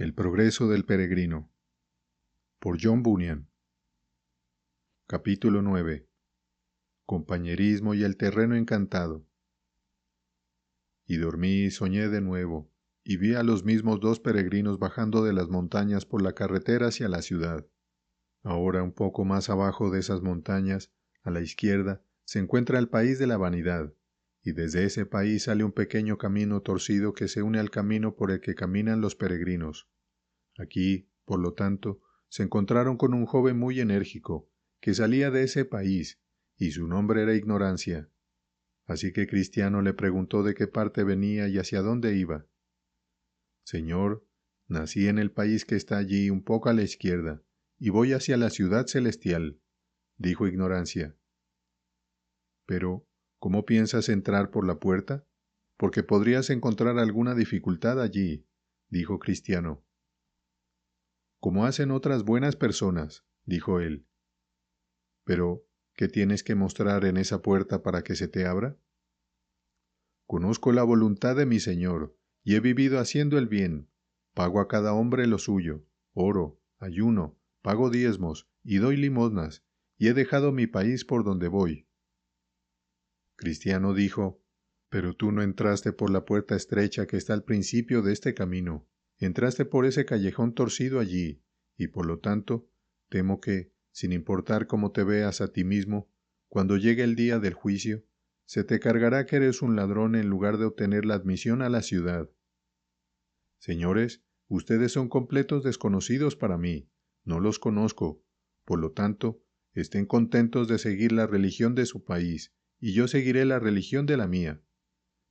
El progreso del peregrino. Por John Bunyan. Capítulo 9. Compañerismo y el terreno encantado. Y dormí y soñé de nuevo, y vi a los mismos dos peregrinos bajando de las montañas por la carretera hacia la ciudad. Ahora un poco más abajo de esas montañas, a la izquierda, se encuentra el país de la vanidad, y desde ese país sale un pequeño camino torcido que se une al camino por el que caminan los peregrinos. Aquí, por lo tanto, se encontraron con un joven muy enérgico, que salía de ese país, y su nombre era Ignorancia. Así que Cristiano le preguntó de qué parte venía y hacia dónde iba. «Señor, nací en el país que está allí un poco a la izquierda, y voy hacia la ciudad celestial», dijo Ignorancia. «Pero, ¿cómo piensas entrar por la puerta? Porque podrías encontrar alguna dificultad allí», dijo Cristiano. «Como hacen otras buenas personas», dijo él. «Pero, ¿qué tienes que mostrar en esa puerta para que se te abra?» «Conozco la voluntad de mi Señor, y he vivido haciendo el bien. Pago a cada hombre lo suyo, oro, ayuno, pago diezmos, y doy limosnas, y he dejado mi país por donde voy». Cristiano dijo: «Pero tú no entraste por la puerta estrecha que está al principio de este camino. Entraste por ese callejón torcido allí, y por lo tanto, temo que, sin importar cómo te veas a ti mismo, cuando llegue el día del juicio, se te cargará que eres un ladrón en lugar de obtener la admisión a la ciudad. Señores, ustedes son completos desconocidos para mí, no los conozco, por lo tanto, estén contentos de seguir la religión de su país, y yo seguiré la religión de la mía.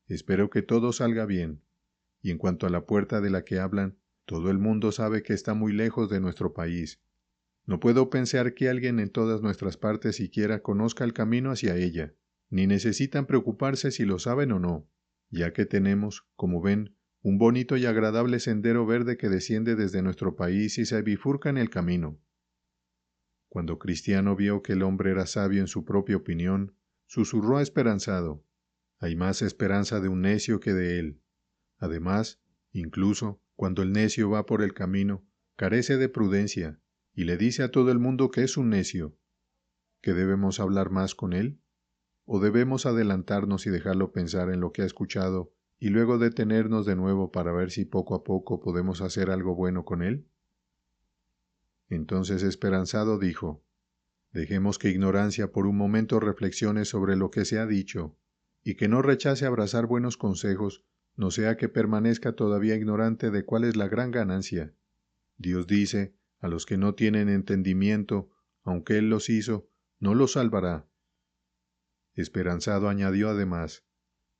Espero que todo salga bien. Y en cuanto a la puerta de la que hablan, todo el mundo sabe que está muy lejos de nuestro país. No puedo pensar que alguien en todas nuestras partes siquiera conozca el camino hacia ella, ni necesitan preocuparse si lo saben o no, ya que tenemos, como ven, un bonito y agradable sendero verde que desciende desde nuestro país y se bifurca en el camino». Cuando Cristiano vio que el hombre era sabio en su propia opinión, susurró esperanzado: «Hay más esperanza de un necio que de él». Además, incluso cuando el necio va por el camino, carece de prudencia y le dice a todo el mundo que es un necio. ¿Qué debemos hablar más con él? ¿O debemos adelantarnos y dejarlo pensar en lo que ha escuchado y luego detenernos de nuevo para ver si poco a poco podemos hacer algo bueno con él? Entonces Esperanzado dijo: «Dejemos que Ignorancia por un momento reflexione sobre lo que se ha dicho, y que no rechace abrazar buenos consejos, no sea que permanezca todavía ignorante de cuál es la gran ganancia. Dios dice: a los que no tienen entendimiento, aunque Él los hizo, no los salvará». Esperanzado añadió además: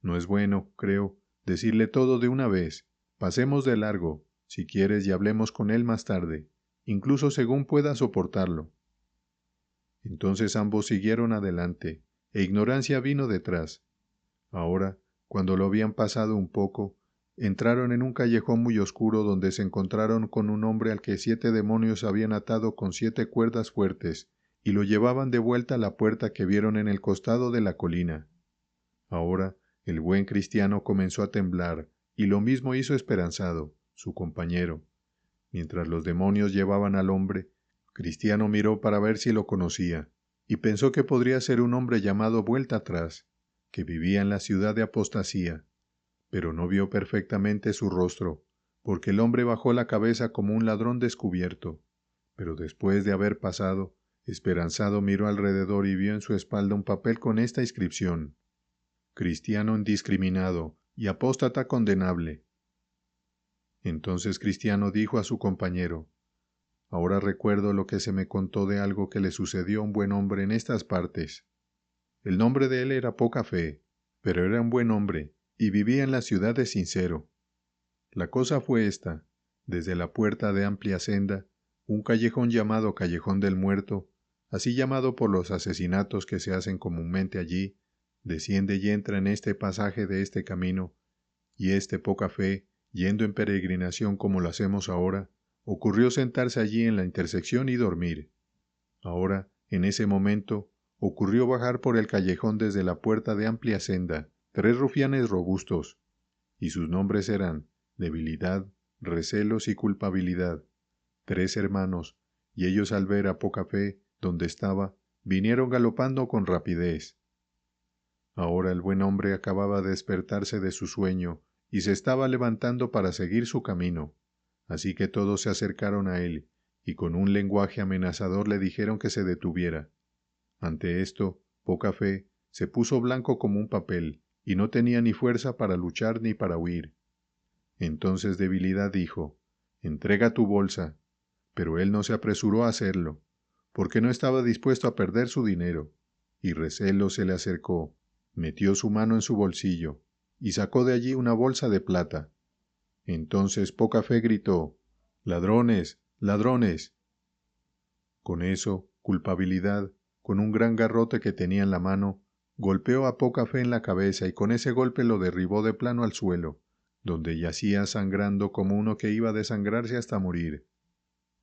«No es bueno, creo, decirle todo de una vez. Pasemos de largo, si quieres, y hablemos con Él más tarde, incluso según pueda soportarlo». Entonces ambos siguieron adelante, e Ignorancia vino detrás. Ahora, cuando lo habían pasado un poco, entraron en un callejón muy oscuro donde se encontraron con un hombre al que 7 demonios habían atado con 7 cuerdas fuertes, y lo llevaban de vuelta a la puerta que vieron en el costado de la colina. Ahora, el buen Cristiano comenzó a temblar, y lo mismo hizo Esperanzado, su compañero. Mientras los demonios llevaban al hombre, Cristiano miró para ver si lo conocía, y pensó que podría ser un hombre llamado Vuelta Atrás, que vivía en la ciudad de Apostasía, pero no vio perfectamente su rostro, porque el hombre bajó la cabeza como un ladrón descubierto. Pero después de haber pasado, Esperanzado miró alrededor y vio en su espalda un papel con esta inscripción: «Cristiano indiscriminado y apóstata condenable». Entonces Cristiano dijo a su compañero: «Ahora recuerdo lo que se me contó de algo que le sucedió a un buen hombre en estas partes. El nombre de él era Poca Fe, pero era un buen hombre, y vivía en la ciudad de Sincero. La cosa fue esta: desde la puerta de amplia senda, un callejón llamado Callejón del Muerto, así llamado por los asesinatos que se hacen comúnmente allí, desciende y entra en este pasaje de este camino, y Poca Fe, yendo en peregrinación como lo hacemos ahora, ocurrió sentarse allí en la intersección y dormir. Ahora, en ese momento, ocurrió bajar por el callejón desde la puerta de amplia senda 3 rufianes robustos, y sus nombres eran Debilidad, recelos y culpabilidad. 3 hermanos, y ellos al ver a Poca Fe, donde estaba, vinieron galopando con rapidez. Ahora el buen hombre acababa de despertarse de su sueño, y se estaba levantando para seguir su camino. Así que todos se acercaron a él, y con un lenguaje amenazador le dijeron que se detuviera. Ante esto, Poca Fe se puso blanco como un papel, y no tenía ni fuerza para luchar ni para huir. Entonces Debilidad dijo, «Entrega tu bolsa». Pero él no se apresuró a hacerlo, porque no estaba dispuesto a perder su dinero, y Recelo se le acercó, metió su mano en su bolsillo, y sacó de allí una bolsa de plata. Entonces Poca Fe gritó, «¡Ladrones! ¡Ladrones!». Con eso, Culpabilidad, con un gran garrote que tenía en la mano, golpeó a Poca Fe en la cabeza y con ese golpe lo derribó de plano al suelo, donde yacía sangrando como uno que iba a desangrarse hasta morir.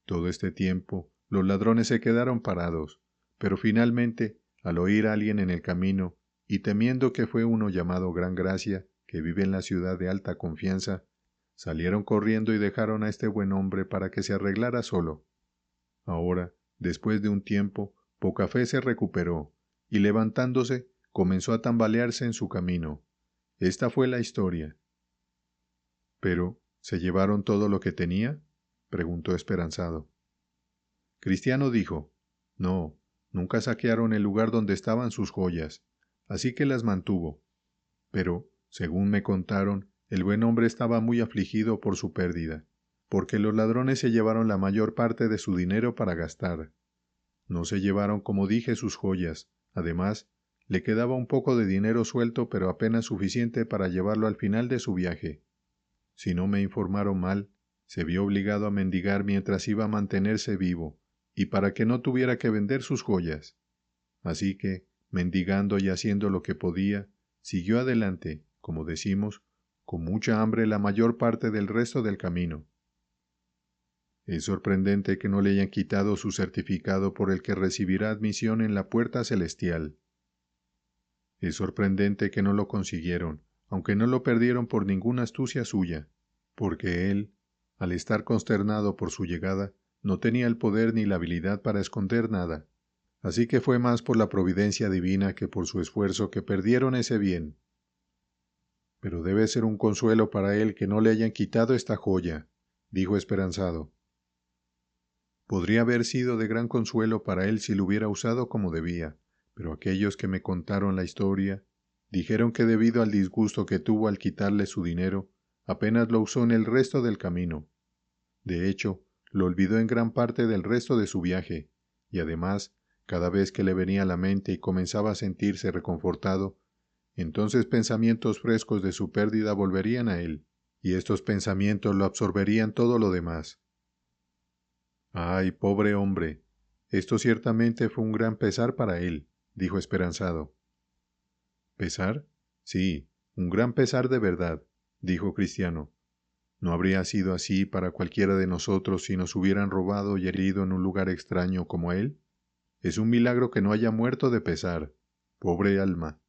Todo este tiempo, los ladrones se quedaron parados, pero finalmente, al oír a alguien en el camino, y temiendo que fue uno llamado Gran Gracia, que vive en la ciudad de Alta Confianza, salieron corriendo y dejaron a este buen hombre para que se arreglara solo. Ahora, después de un tiempo, Poca Fe se recuperó, y levantándose, comenzó a tambalearse en su camino. Esta fue la historia. Pero, ¿se llevaron todo lo que tenía?, preguntó esperanzado. Cristiano dijo, «No, nunca saquearon el lugar donde estaban sus joyas, así que las mantuvo. Pero, según me contaron, el buen hombre estaba muy afligido por su pérdida, porque los ladrones se llevaron la mayor parte de su dinero para gastar. No se llevaron, como dije, sus joyas. Además, le quedaba un poco de dinero suelto, pero apenas suficiente para llevarlo al final de su viaje. Si no me informaron mal, se vio obligado a mendigar mientras iba a mantenerse vivo, y para que no tuviera que vender sus joyas. Así que, mendigando y haciendo lo que podía, siguió adelante, como decimos, con mucha hambre la mayor parte del resto del camino. Es sorprendente que no le hayan quitado su certificado por el que recibirá admisión en la puerta celestial. Es sorprendente que no lo consiguieron, aunque no lo perdieron por ninguna astucia suya, porque él, al estar consternado por su llegada, no tenía el poder ni la habilidad para esconder nada. Así que fue más por la providencia divina que por su esfuerzo que perdieron ese bien. Pero debe ser un consuelo para él que no le hayan quitado esta joya, dijo esperanzado. Podría haber sido de gran consuelo para él si lo hubiera usado como debía, pero aquellos que me contaron la historia dijeron que debido al disgusto que tuvo al quitarle su dinero, apenas lo usó en el resto del camino. De hecho, lo olvidó en gran parte del resto de su viaje, y además, cada vez que le venía a la mente y comenzaba a sentirse reconfortado, entonces pensamientos frescos de su pérdida volverían a él, y estos pensamientos lo absorberían todo lo demás. «Ay, pobre hombre, esto ciertamente fue un gran pesar para él», dijo esperanzado. «¿Pesar? Sí, un gran pesar de verdad», dijo Cristiano. «No habría sido así para cualquiera de nosotros si nos hubieran robado y herido en un lugar extraño como él. Es un milagro que no haya muerto de pesar. Pobre alma.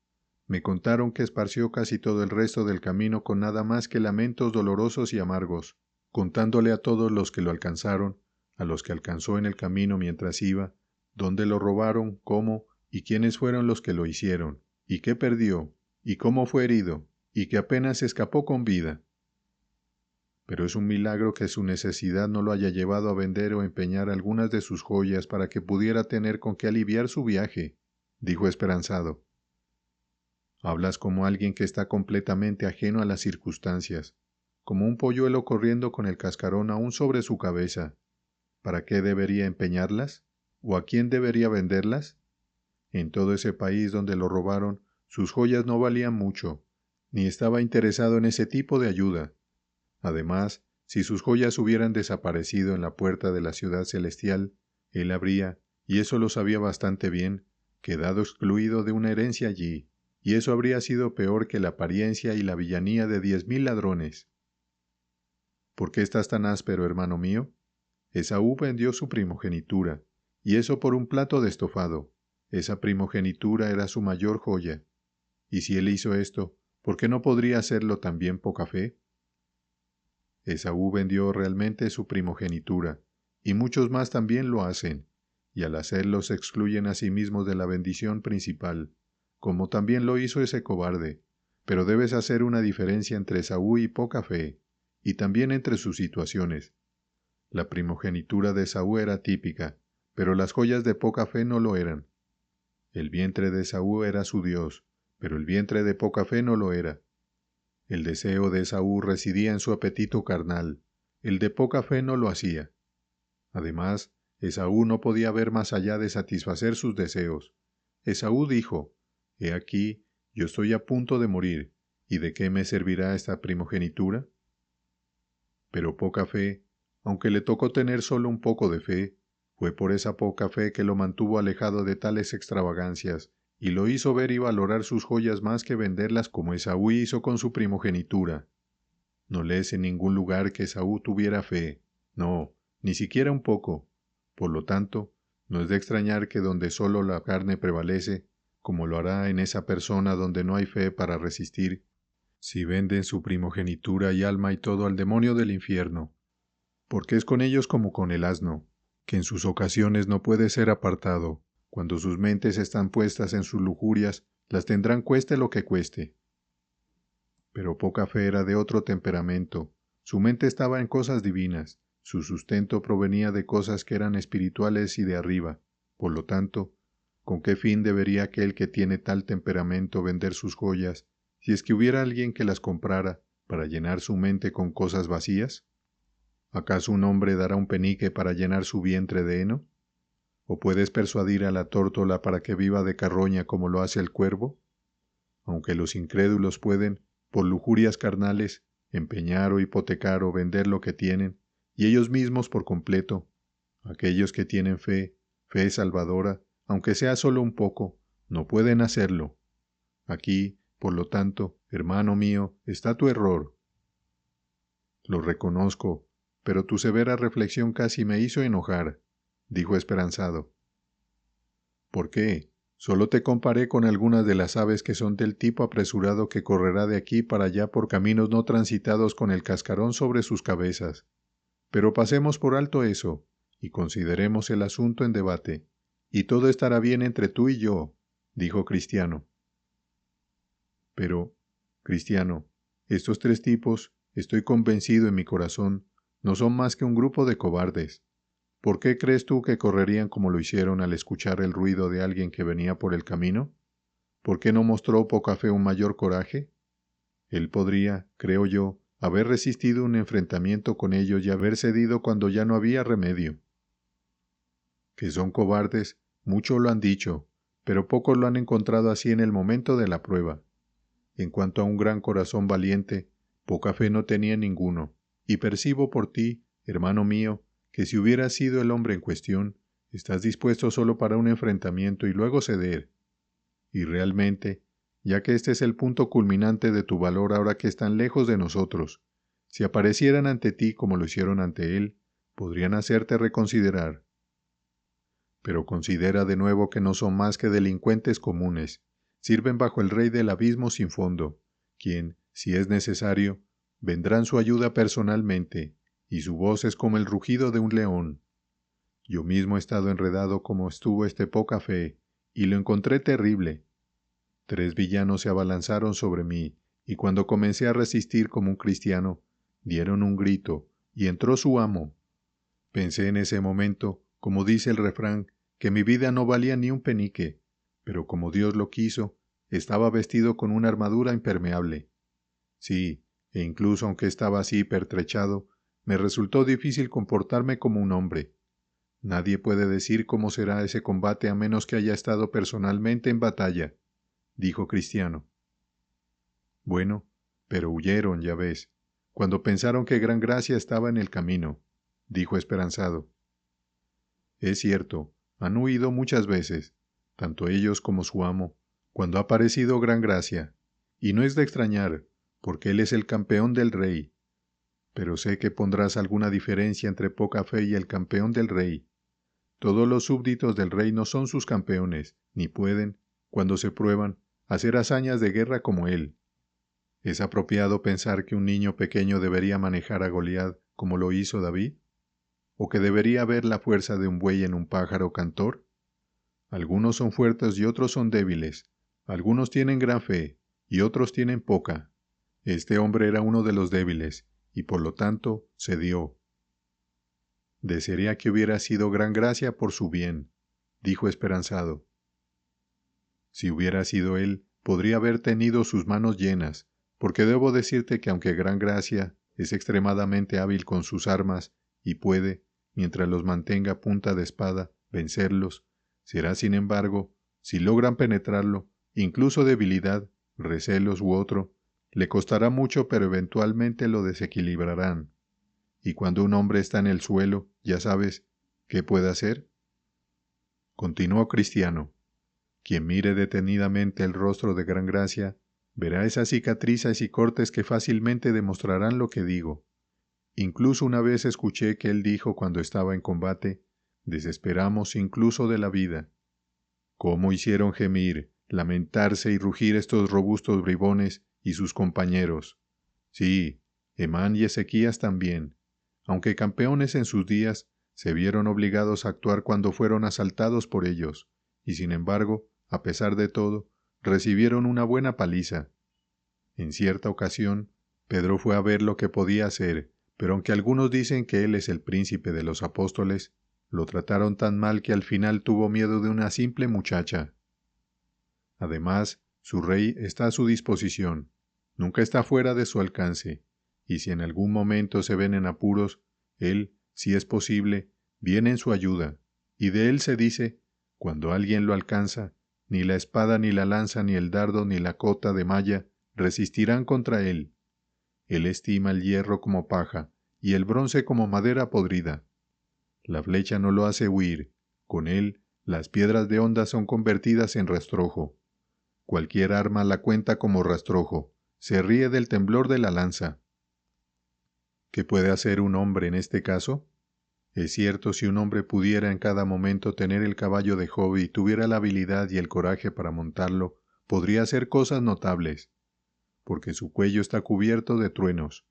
Me contaron que esparció casi todo el resto del camino con nada más que lamentos dolorosos y amargos, contándole a todos los que lo alcanzaron, a los que alcanzó en el camino mientras iba, dónde lo robaron, cómo y quiénes fueron los que lo hicieron, y qué perdió, y cómo fue herido, y que apenas escapó con vida. Pero es un milagro que su necesidad no lo haya llevado a vender o empeñar algunas de sus joyas para que pudiera tener con qué aliviar su viaje», dijo esperanzado. «Hablas como alguien que está completamente ajeno a las circunstancias, como un polluelo corriendo con el cascarón aún sobre su cabeza. ¿Para qué debería empeñarlas? ¿O a quién debería venderlas? En todo ese país donde lo robaron, sus joyas no valían mucho, ni estaba interesado en ese tipo de ayuda. Además, si sus joyas hubieran desaparecido en la puerta de la ciudad celestial, él habría, y eso lo sabía bastante bien, quedado excluido de una herencia allí, y eso habría sido peor que la apariencia y la villanía de 10,000 ladrones. ¿Por qué estás tan áspero, hermano mío? Esaú vendió su primogenitura, y eso por un plato de estofado. Esa primogenitura era su mayor joya. Y si él hizo esto, ¿por qué no podría hacerlo también Poca Fe? Esaú vendió realmente su primogenitura, y muchos más también lo hacen, y al hacerlo se excluyen a sí mismos de la bendición principal, como también lo hizo ese cobarde. Pero debes hacer una diferencia entre Esaú y poca fe, y también entre sus situaciones. La primogenitura de Esaú era típica, pero las joyas de poca fe no lo eran. El vientre de Esaú era su Dios, pero el vientre de poca fe no lo era. El deseo de Esaú residía en su apetito carnal, el de poca fe no lo hacía. Además, Esaú no podía ver más allá de satisfacer sus deseos. Esaú dijo: «He aquí, yo estoy a punto de morir, ¿y de qué me servirá esta primogenitura?». Pero poca fe, aunque le tocó tener solo un poco de fe, fue por esa poca fe que lo mantuvo alejado de tales extravagancias, y lo hizo ver y valorar sus joyas más que venderlas como Esaú hizo con su primogenitura. No lees en ningún lugar que Esaú tuviera fe, no, ni siquiera un poco. Por lo tanto, no es de extrañar que donde solo la carne prevalece, como lo hará en esa persona donde no hay fe para resistir, si venden su primogenitura y alma y todo al demonio del infierno. Porque es con ellos como con el asno, que en sus ocasiones no puede ser apartado. Cuando sus mentes están puestas en sus lujurias, las tendrán cueste lo que cueste. Pero poca fe era de otro temperamento. Su mente estaba en cosas divinas, su sustento provenía de cosas que eran espirituales y de arriba. Por lo tanto, ¿con qué fin debería aquel que tiene tal temperamento vender sus joyas, si es que hubiera alguien que las comprara para llenar su mente con cosas vacías? ¿Acaso un hombre dará un penique para llenar su vientre de heno? ¿O puedes persuadir a la tórtola para que viva de carroña como lo hace el cuervo? Aunque los incrédulos pueden, por lujurias carnales, empeñar o hipotecar o vender lo que tienen, y ellos mismos por completo, aquellos que tienen fe, fe salvadora, aunque sea solo un poco, no pueden hacerlo. Aquí, por lo tanto, hermano mío, está tu error. Lo reconozco, pero tu severa reflexión casi me hizo enojar, dijo esperanzado. ¿Por qué? Solo te comparé con algunas de las aves que son del tipo apresurado que correrá de aquí para allá por caminos no transitados con el cascarón sobre sus cabezas. Pero pasemos por alto eso, y consideremos el asunto en debate, y todo estará bien entre tú y yo, dijo Cristiano. Pero, Cristiano, estos tres tipos, estoy convencido en mi corazón, no son más que un grupo de cobardes. ¿Por qué crees tú que correrían como lo hicieron al escuchar el ruido de alguien que venía por el camino? ¿Por qué no mostró poca fe un mayor coraje? Él podría, creo yo, haber resistido un enfrentamiento con ellos y haber cedido cuando ya no había remedio. Que son cobardes, mucho lo han dicho, pero pocos lo han encontrado así en el momento de la prueba. En cuanto a un gran corazón valiente, poca fe no tenía ninguno, y percibo por ti, hermano mío, que si hubieras sido el hombre en cuestión, estás dispuesto solo para un enfrentamiento y luego ceder. Y realmente, ya que este es el punto culminante de tu valor ahora que están lejos de nosotros, si aparecieran ante ti como lo hicieron ante él, podrían hacerte reconsiderar. Pero considera de nuevo que no son más que delincuentes comunes, sirven bajo el Rey del abismo sin fondo, quien, si es necesario, vendrá en su ayuda personalmente, y su voz es como el rugido de un león. Yo mismo he estado enredado como estuvo este poca fe, y lo encontré terrible. 3 villanos se abalanzaron sobre mí, y cuando comencé a resistir como un cristiano, dieron un grito, y entró su amo. Pensé en ese momento, como dice el refrán, que mi vida no valía ni un penique, pero como Dios lo quiso, estaba vestido con una armadura impermeable. Sí, e incluso aunque estaba así pertrechado, me resultó difícil comportarme como un hombre. Nadie puede decir cómo será ese combate a menos que haya estado personalmente en batalla, dijo Cristiano. Bueno, pero huyeron, ya ves, cuando pensaron que gran gracia estaba en el camino, dijo esperanzado. Es cierto, han huido muchas veces, tanto ellos como su amo, cuando ha parecido gran gracia, y no es de extrañar, porque él es el campeón del rey. Pero sé que pondrás alguna diferencia entre poca fe y el campeón del rey. Todos los súbditos del rey no son sus campeones, ni pueden, cuando se prueban, hacer hazañas de guerra como él. ¿Es apropiado pensar que un niño pequeño debería manejar a Goliat como lo hizo David? ¿O que debería ver la fuerza de un buey en un pájaro cantor? Algunos son fuertes y otros son débiles. Algunos tienen gran fe y otros tienen poca. Este hombre era uno de los débiles, y por lo tanto cedió. Desearía que hubiera sido gran gracia por su bien, dijo esperanzado. Si hubiera sido él, podría haber tenido sus manos llenas, porque debo decirte que aunque gran gracia es extremadamente hábil con sus armas y puede, mientras los mantenga a punta de espada, vencerlos, será sin embargo, si logran penetrarlo, incluso debilidad, recelos u otro, le costará mucho pero eventualmente lo desequilibrarán. Y cuando un hombre está en el suelo, ya sabes, ¿qué puede hacer? Continuó Cristiano. Quien mire detenidamente el rostro de Gran Gracia, verá esas cicatrices y cortes que fácilmente demostrarán lo que digo. Incluso una vez escuché que él dijo cuando estaba en combate, desesperamos incluso de la vida. ¿Cómo hicieron gemir, lamentarse y rugir estos robustos bribones y sus compañeros? Sí, Emán y Ezequías también, aunque campeones en sus días, se vieron obligados a actuar cuando fueron asaltados por ellos, y sin embargo, a pesar de todo, recibieron una buena paliza. En cierta ocasión, Pedro fue a ver lo que podía hacer, pero aunque algunos dicen que él es el príncipe de los apóstoles, lo trataron tan mal que al final tuvo miedo de una simple muchacha. Además, su rey está a su disposición, nunca está fuera de su alcance, y si en algún momento se ven en apuros, él, si es posible, viene en su ayuda, y de él se dice, cuando alguien lo alcanza, ni la espada ni la lanza ni el dardo ni la cota de malla resistirán contra él. Él estima el hierro como paja, y el bronce como madera podrida. La flecha no lo hace huir, con él las piedras de honda son convertidas en rastrojo. Cualquier arma la cuenta como rastrojo, se ríe del temblor de la lanza. ¿Qué puede hacer un hombre en este caso? Es cierto, si un hombre pudiera en cada momento tener el caballo de Job y tuviera la habilidad y el coraje para montarlo, podría hacer cosas notables, porque su cuello está cubierto de truenos.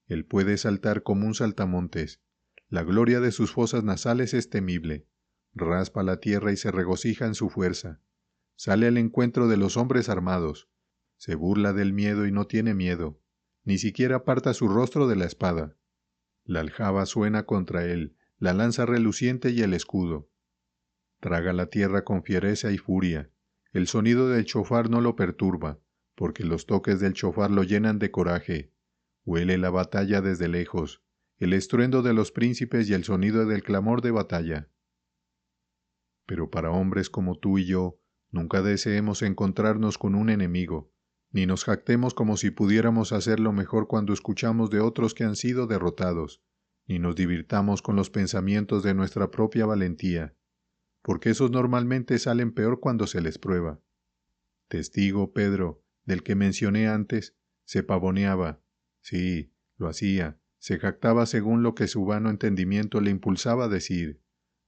Él puede saltar como un saltamontes. La gloria de sus fosas nasales es temible. Raspa la tierra y se regocija en su fuerza. Sale al encuentro de los hombres armados. Se burla del miedo y no tiene miedo. Ni siquiera aparta su rostro de la espada. La aljaba suena contra él, la lanza reluciente y el escudo. Traga la tierra con fiereza y furia. El sonido del chofar no lo perturba, porque los toques del chofar lo llenan de coraje. Huele la batalla desde lejos, el estruendo de los príncipes y el sonido del clamor de batalla. Pero para hombres como tú y yo, nunca deseemos encontrarnos con un enemigo, ni nos jactemos como si pudiéramos hacerlo mejor cuando escuchamos de otros que han sido derrotados, ni nos divirtamos con los pensamientos de nuestra propia valentía, porque esos normalmente salen peor cuando se les prueba. Testigo, Pedro, del que mencioné antes, se pavoneaba. Sí, lo hacía, se jactaba según lo que su vano entendimiento le impulsaba a decir,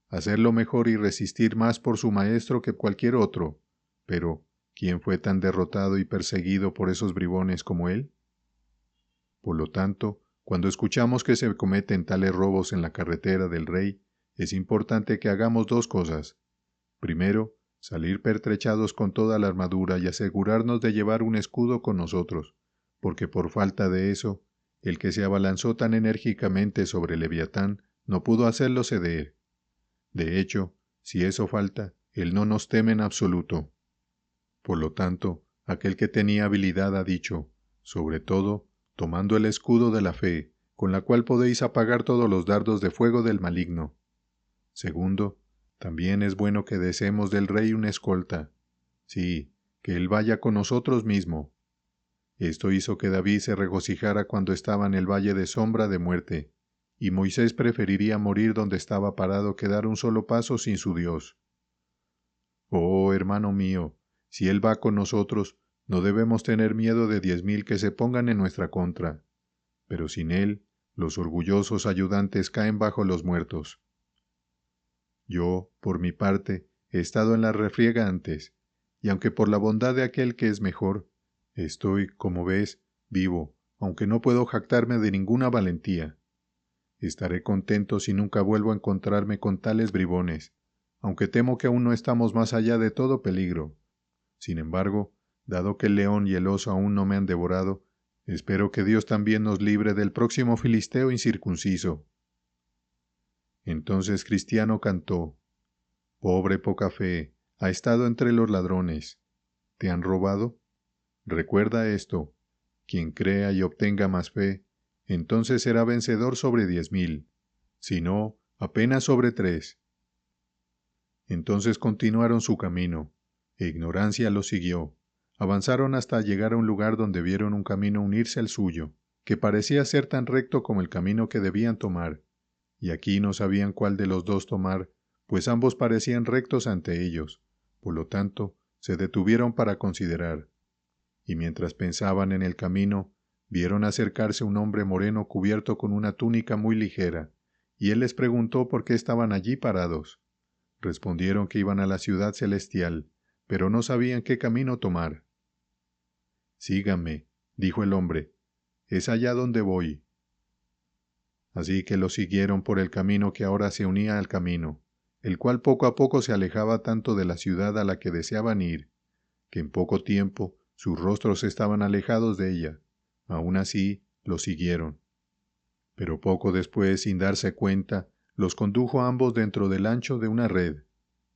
hacerlo mejor y resistir más por su maestro que cualquier otro. Pero, ¿quién fue tan derrotado y perseguido por esos bribones como él? Por lo tanto, cuando escuchamos que se cometen tales robos en la carretera del rey, es importante que hagamos dos cosas. Primero, salir pertrechados con toda la armadura y asegurarnos de llevar un escudo con nosotros, porque por falta de eso, el que se abalanzó tan enérgicamente sobre Leviatán no pudo hacerlo ceder. De hecho, si eso falta, él no nos teme en absoluto. Por lo tanto, aquel que tenía habilidad ha dicho, sobre todo, tomando el escudo de la fe, con la cual podéis apagar todos los dardos de fuego del maligno. Segundo, también es bueno que deseemos del rey una escolta. Sí, que él vaya con nosotros mismo. Esto hizo que David se regocijara cuando estaba en el valle de sombra de muerte, y Moisés preferiría morir donde estaba parado que dar un solo paso sin su Dios. Oh, hermano mío, si él va con nosotros, no debemos tener miedo de 10,000 que se pongan en nuestra contra. Pero sin él, los orgullosos ayudantes caen bajo los muertos. Yo, por mi parte, he estado en la refriega antes, y aunque por la bondad de aquel que es mejor, estoy, como ves, vivo, aunque no puedo jactarme de ninguna valentía. Estaré contento si nunca vuelvo a encontrarme con tales bribones, aunque temo que aún no estamos más allá de todo peligro. Sin embargo, dado que el león y el oso aún no me han devorado, espero que Dios también nos libre del próximo filisteo incircunciso. Entonces Cristiano cantó: Pobre poca fe, ha estado entre los ladrones. ¿Te han robado? Recuerda esto: quien crea y obtenga más fe, entonces será vencedor sobre 10,000, si no, apenas sobre 3. Entonces continuaron su camino, e Ignorancia los siguió. Avanzaron hasta llegar a un lugar donde vieron un camino unirse al suyo, que parecía ser tan recto como el camino que debían tomar, y aquí no sabían cuál de los dos tomar, pues ambos parecían rectos ante ellos. Por lo tanto, se detuvieron para considerar. Y mientras pensaban en el camino, vieron acercarse un hombre moreno cubierto con una túnica muy ligera, y él les preguntó por qué estaban allí parados. Respondieron que iban a la ciudad celestial, pero no sabían qué camino tomar. «Síganme», dijo el hombre, «es allá donde voy». Así que lo siguieron por el camino que ahora se unía al camino, el cual poco a poco se alejaba tanto de la ciudad a la que deseaban ir, que en poco tiempo sus rostros estaban alejados de ella. Aún así, lo siguieron. Pero poco después, sin darse cuenta, los condujo a ambos dentro del ancho de una red,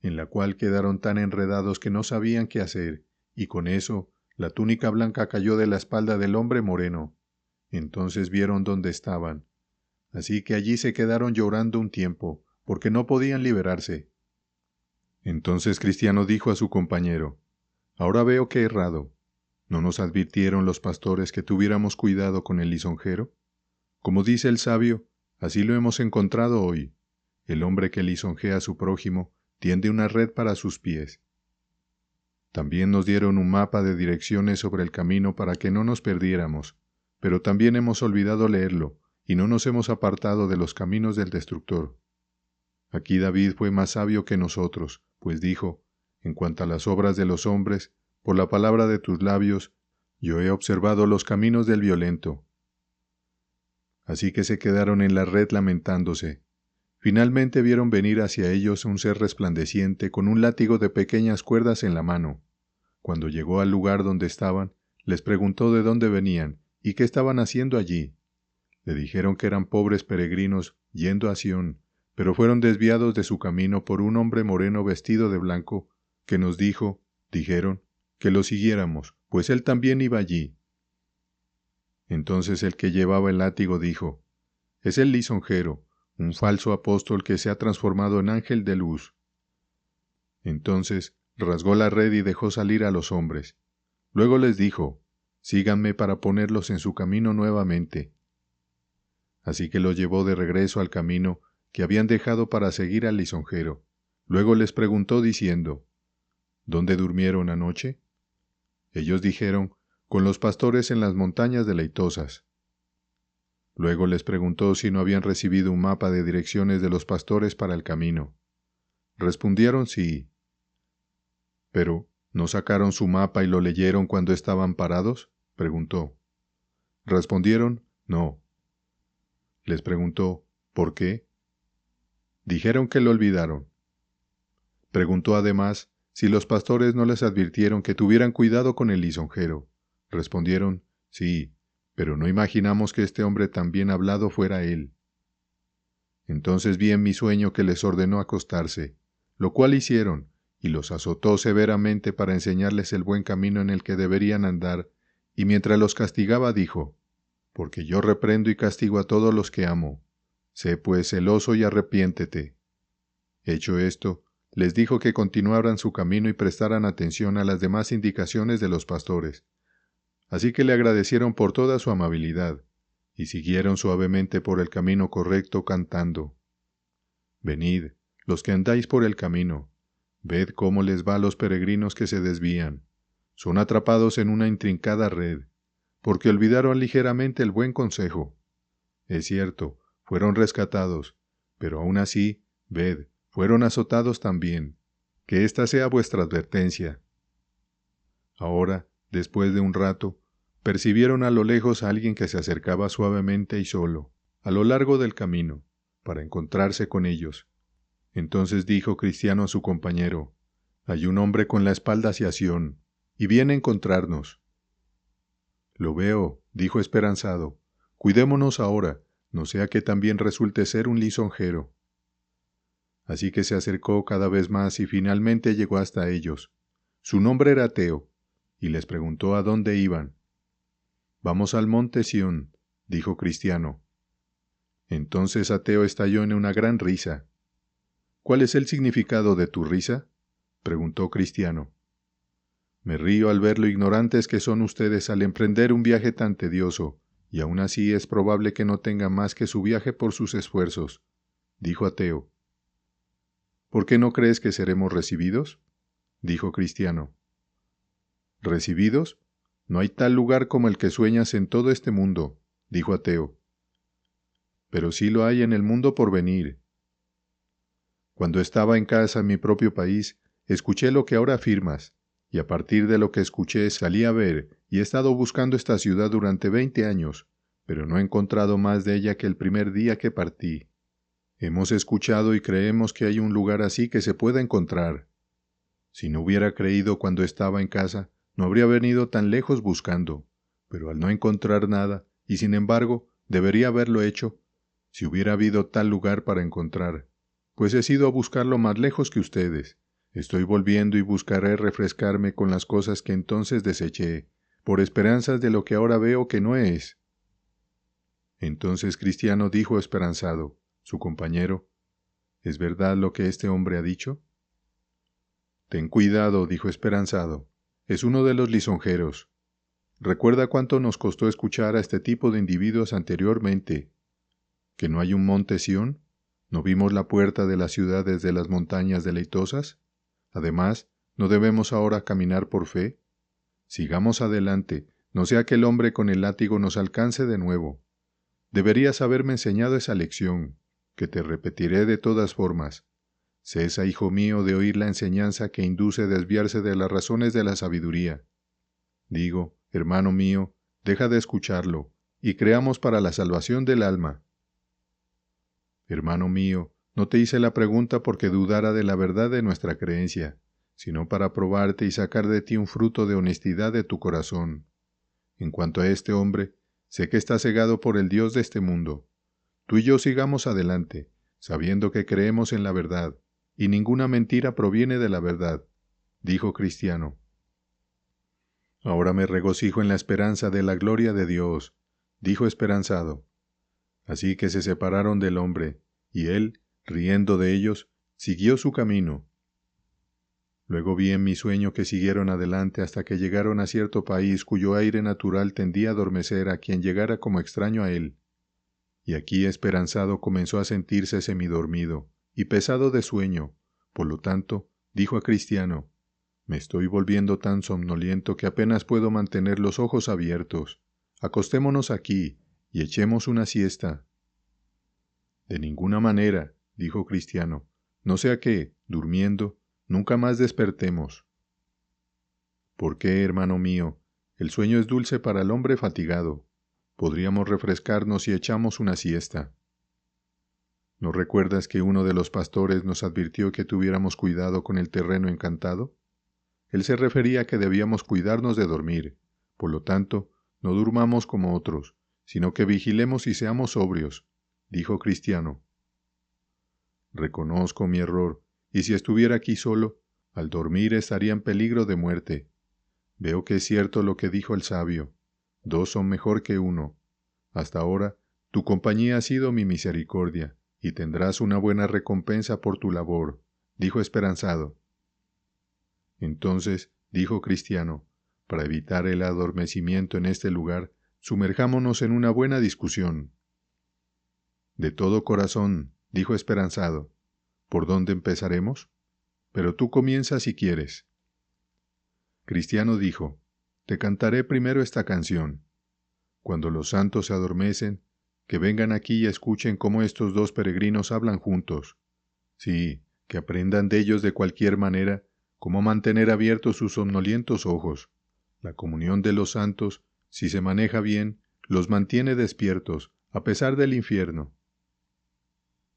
en la cual quedaron tan enredados que no sabían qué hacer, y con eso la túnica blanca cayó de la espalda del hombre moreno. Entonces vieron dónde estaban. Así que allí se quedaron llorando un tiempo, porque no podían liberarse. Entonces Cristiano dijo a su compañero: «Ahora veo que he errado. ¿No nos advirtieron los pastores que tuviéramos cuidado con el lisonjero? Como dice el sabio, así lo hemos encontrado hoy. El hombre que lisonjea a su prójimo tiende una red para sus pies». También nos dieron un mapa de direcciones sobre el camino para que no nos perdiéramos, pero también hemos olvidado leerlo y no nos hemos apartado de los caminos del destructor. Aquí David fue más sabio que nosotros, pues dijo: «En cuanto a las obras de los hombres, por la palabra de tus labios, yo he observado los caminos del violento». Así que se quedaron en la red lamentándose. Finalmente vieron venir hacia ellos un ser resplandeciente con un látigo de pequeñas cuerdas en la mano. Cuando llegó al lugar donde estaban, les preguntó de dónde venían y qué estaban haciendo allí. Le dijeron que eran pobres peregrinos yendo a Sión, pero fueron desviados de su camino por un hombre moreno vestido de blanco, que nos dijeron, que lo siguiéramos, pues él también iba allí. Entonces el que llevaba el látigo dijo: «Es el lisonjero, un falso apóstol que se ha transformado en ángel de luz». Entonces rasgó la red y dejó salir a los hombres. Luego les dijo: «Síganme para ponerlos en su camino nuevamente». Así que los llevó de regreso al camino que habían dejado para seguir al lisonjero. Luego les preguntó diciendo: «¿Dónde durmieron anoche?» Ellos dijeron: «Con los pastores en las montañas deleitosas». Luego les preguntó si no habían recibido un mapa de direcciones de los pastores para el camino. Respondieron sí. «¿Pero no sacaron su mapa y lo leyeron cuando estaban parados?», preguntó. Respondieron no. Les preguntó: «¿Por qué?». Dijeron que lo olvidaron. Preguntó además si los pastores no les advirtieron que tuvieran cuidado con el lisonjero. Respondieron: «Sí, pero no imaginamos que este hombre tan bien hablado fuera él». Entonces vi en mi sueño que les ordenó acostarse, lo cual hicieron, y los azotó severamente para enseñarles el buen camino en el que deberían andar, y mientras los castigaba dijo: «Porque yo reprendo y castigo a todos los que amo. Sé pues celoso y arrepiéntete». Hecho esto, les dijo que continuaran su camino y prestaran atención a las demás indicaciones de los pastores. Así que le agradecieron por toda su amabilidad, y siguieron suavemente por el camino correcto cantando: «Venid, los que andáis por el camino, ved cómo les va a los peregrinos que se desvían. Son atrapados en una intrincada red, porque olvidaron ligeramente el buen consejo. Es cierto, fueron rescatados, pero aún así, ved, fueron azotados también. Que esta sea vuestra advertencia». Ahora, después de un rato, percibieron a lo lejos a alguien que se acercaba suavemente y solo, a lo largo del camino, para encontrarse con ellos. Entonces dijo Cristiano a su compañero: «Hay un hombre con la espalda hacia Sión, y viene a encontrarnos». «Lo veo», dijo esperanzado. «Cuidémonos ahora, no sea que también resulte ser un lisonjero». Así que se acercó cada vez más y finalmente llegó hasta ellos. Su nombre era Ateo, y les preguntó a dónde iban. «Vamos al monte Sión», dijo Cristiano. Entonces Ateo estalló en una gran risa. «¿Cuál es el significado de tu risa?», preguntó Cristiano. «Me río al ver lo ignorantes que son ustedes al emprender un viaje tan tedioso, y aún así es probable que no tengan más que su viaje por sus esfuerzos», dijo Ateo. «¿Por qué no crees que seremos recibidos?», dijo Cristiano. «¿Recibidos? No hay tal lugar como el que sueñas en todo este mundo», dijo Ateo. «Pero sí lo hay en el mundo por venir. Cuando estaba en casa en mi propio país, escuché lo que ahora afirmas, y a partir de lo que escuché salí a ver y he estado buscando esta ciudad durante 20 años, pero no he encontrado más de ella que el primer día que partí. Hemos escuchado y creemos que hay un lugar así que se pueda encontrar. Si no hubiera creído cuando estaba en casa, no habría venido tan lejos buscando, pero al no encontrar nada, y sin embargo, debería haberlo hecho, si hubiera habido tal lugar para encontrar, pues he ido a buscarlo más lejos que ustedes. Estoy volviendo y buscaré refrescarme con las cosas que entonces deseché, por esperanzas de lo que ahora veo que no es». Entonces Cristiano dijo esperanzado: «Su compañero, ¿es verdad lo que este hombre ha dicho?». «Ten cuidado», dijo esperanzado, «es uno de los lisonjeros. Recuerda cuánto nos costó escuchar a este tipo de individuos anteriormente. ¿Que no hay un monte Sión? ¿No vimos la puerta de la ciudad desde las montañas deleitosas? Además, ¿no debemos ahora caminar por fe? Sigamos adelante, no sea que el hombre con el látigo nos alcance de nuevo. Deberías haberme enseñado esa lección, que te repetiré de todas formas. Cesa, hijo mío, de oír la enseñanza que induce a desviarse de las razones de la sabiduría. Digo, hermano mío, deja de escucharlo, y creamos para la salvación del alma». «Hermano mío, no te hice la pregunta porque dudara de la verdad de nuestra creencia, sino para probarte y sacar de ti un fruto de honestidad de tu corazón. En cuanto a este hombre, sé que está cegado por el Dios de este mundo. Tú y yo sigamos adelante, sabiendo que creemos en la verdad, y ninguna mentira proviene de la verdad», dijo Cristiano. «Ahora me regocijo en la esperanza de la gloria de Dios», dijo esperanzado. Así que se separaron del hombre, y él, riendo de ellos, siguió su camino. Luego vi en mi sueño que siguieron adelante hasta que llegaron a cierto país cuyo aire natural tendía a adormecer a quien llegara como extraño a él. Y aquí esperanzado comenzó a sentirse semidormido y pesado de sueño. Por lo tanto, dijo a Cristiano: «Me estoy volviendo tan somnoliento que apenas puedo mantener los ojos abiertos. Acostémonos aquí y echemos una siesta». «De ninguna manera», dijo Cristiano, «no sea que, durmiendo, nunca más despertemos». «¿Por qué, hermano mío? El sueño es dulce para el hombre fatigado. Podríamos refrescarnos si echamos una siesta». ¿No recuerdas que uno de los pastores nos advirtió que tuviéramos cuidado con el terreno encantado? Él se refería a que debíamos cuidarnos de dormir. Por lo tanto, no durmamos como otros, sino que vigilemos y seamos sobrios», dijo Cristiano. «Reconozco mi error, y si estuviera aquí solo, al dormir estaría en peligro de muerte. Veo que es cierto lo que dijo el sabio: 2 son mejor que 1. Hasta ahora, tu compañía ha sido mi misericordia, y tendrás una buena recompensa por tu labor», dijo esperanzado. Entonces, dijo Cristiano, «para evitar el adormecimiento en este lugar, sumerjámonos en una buena discusión». «De todo corazón», dijo esperanzado. «¿Por dónde empezaremos? Pero tú comienza si quieres». Cristiano dijo: «Te cantaré primero esta canción. Cuando los santos se adormecen, que vengan aquí y escuchen cómo estos 2 peregrinos hablan juntos. Sí, que aprendan de ellos de cualquier manera cómo mantener abiertos sus somnolientos ojos. La comunión de los santos si se maneja bien, los mantiene despiertos, a pesar del infierno.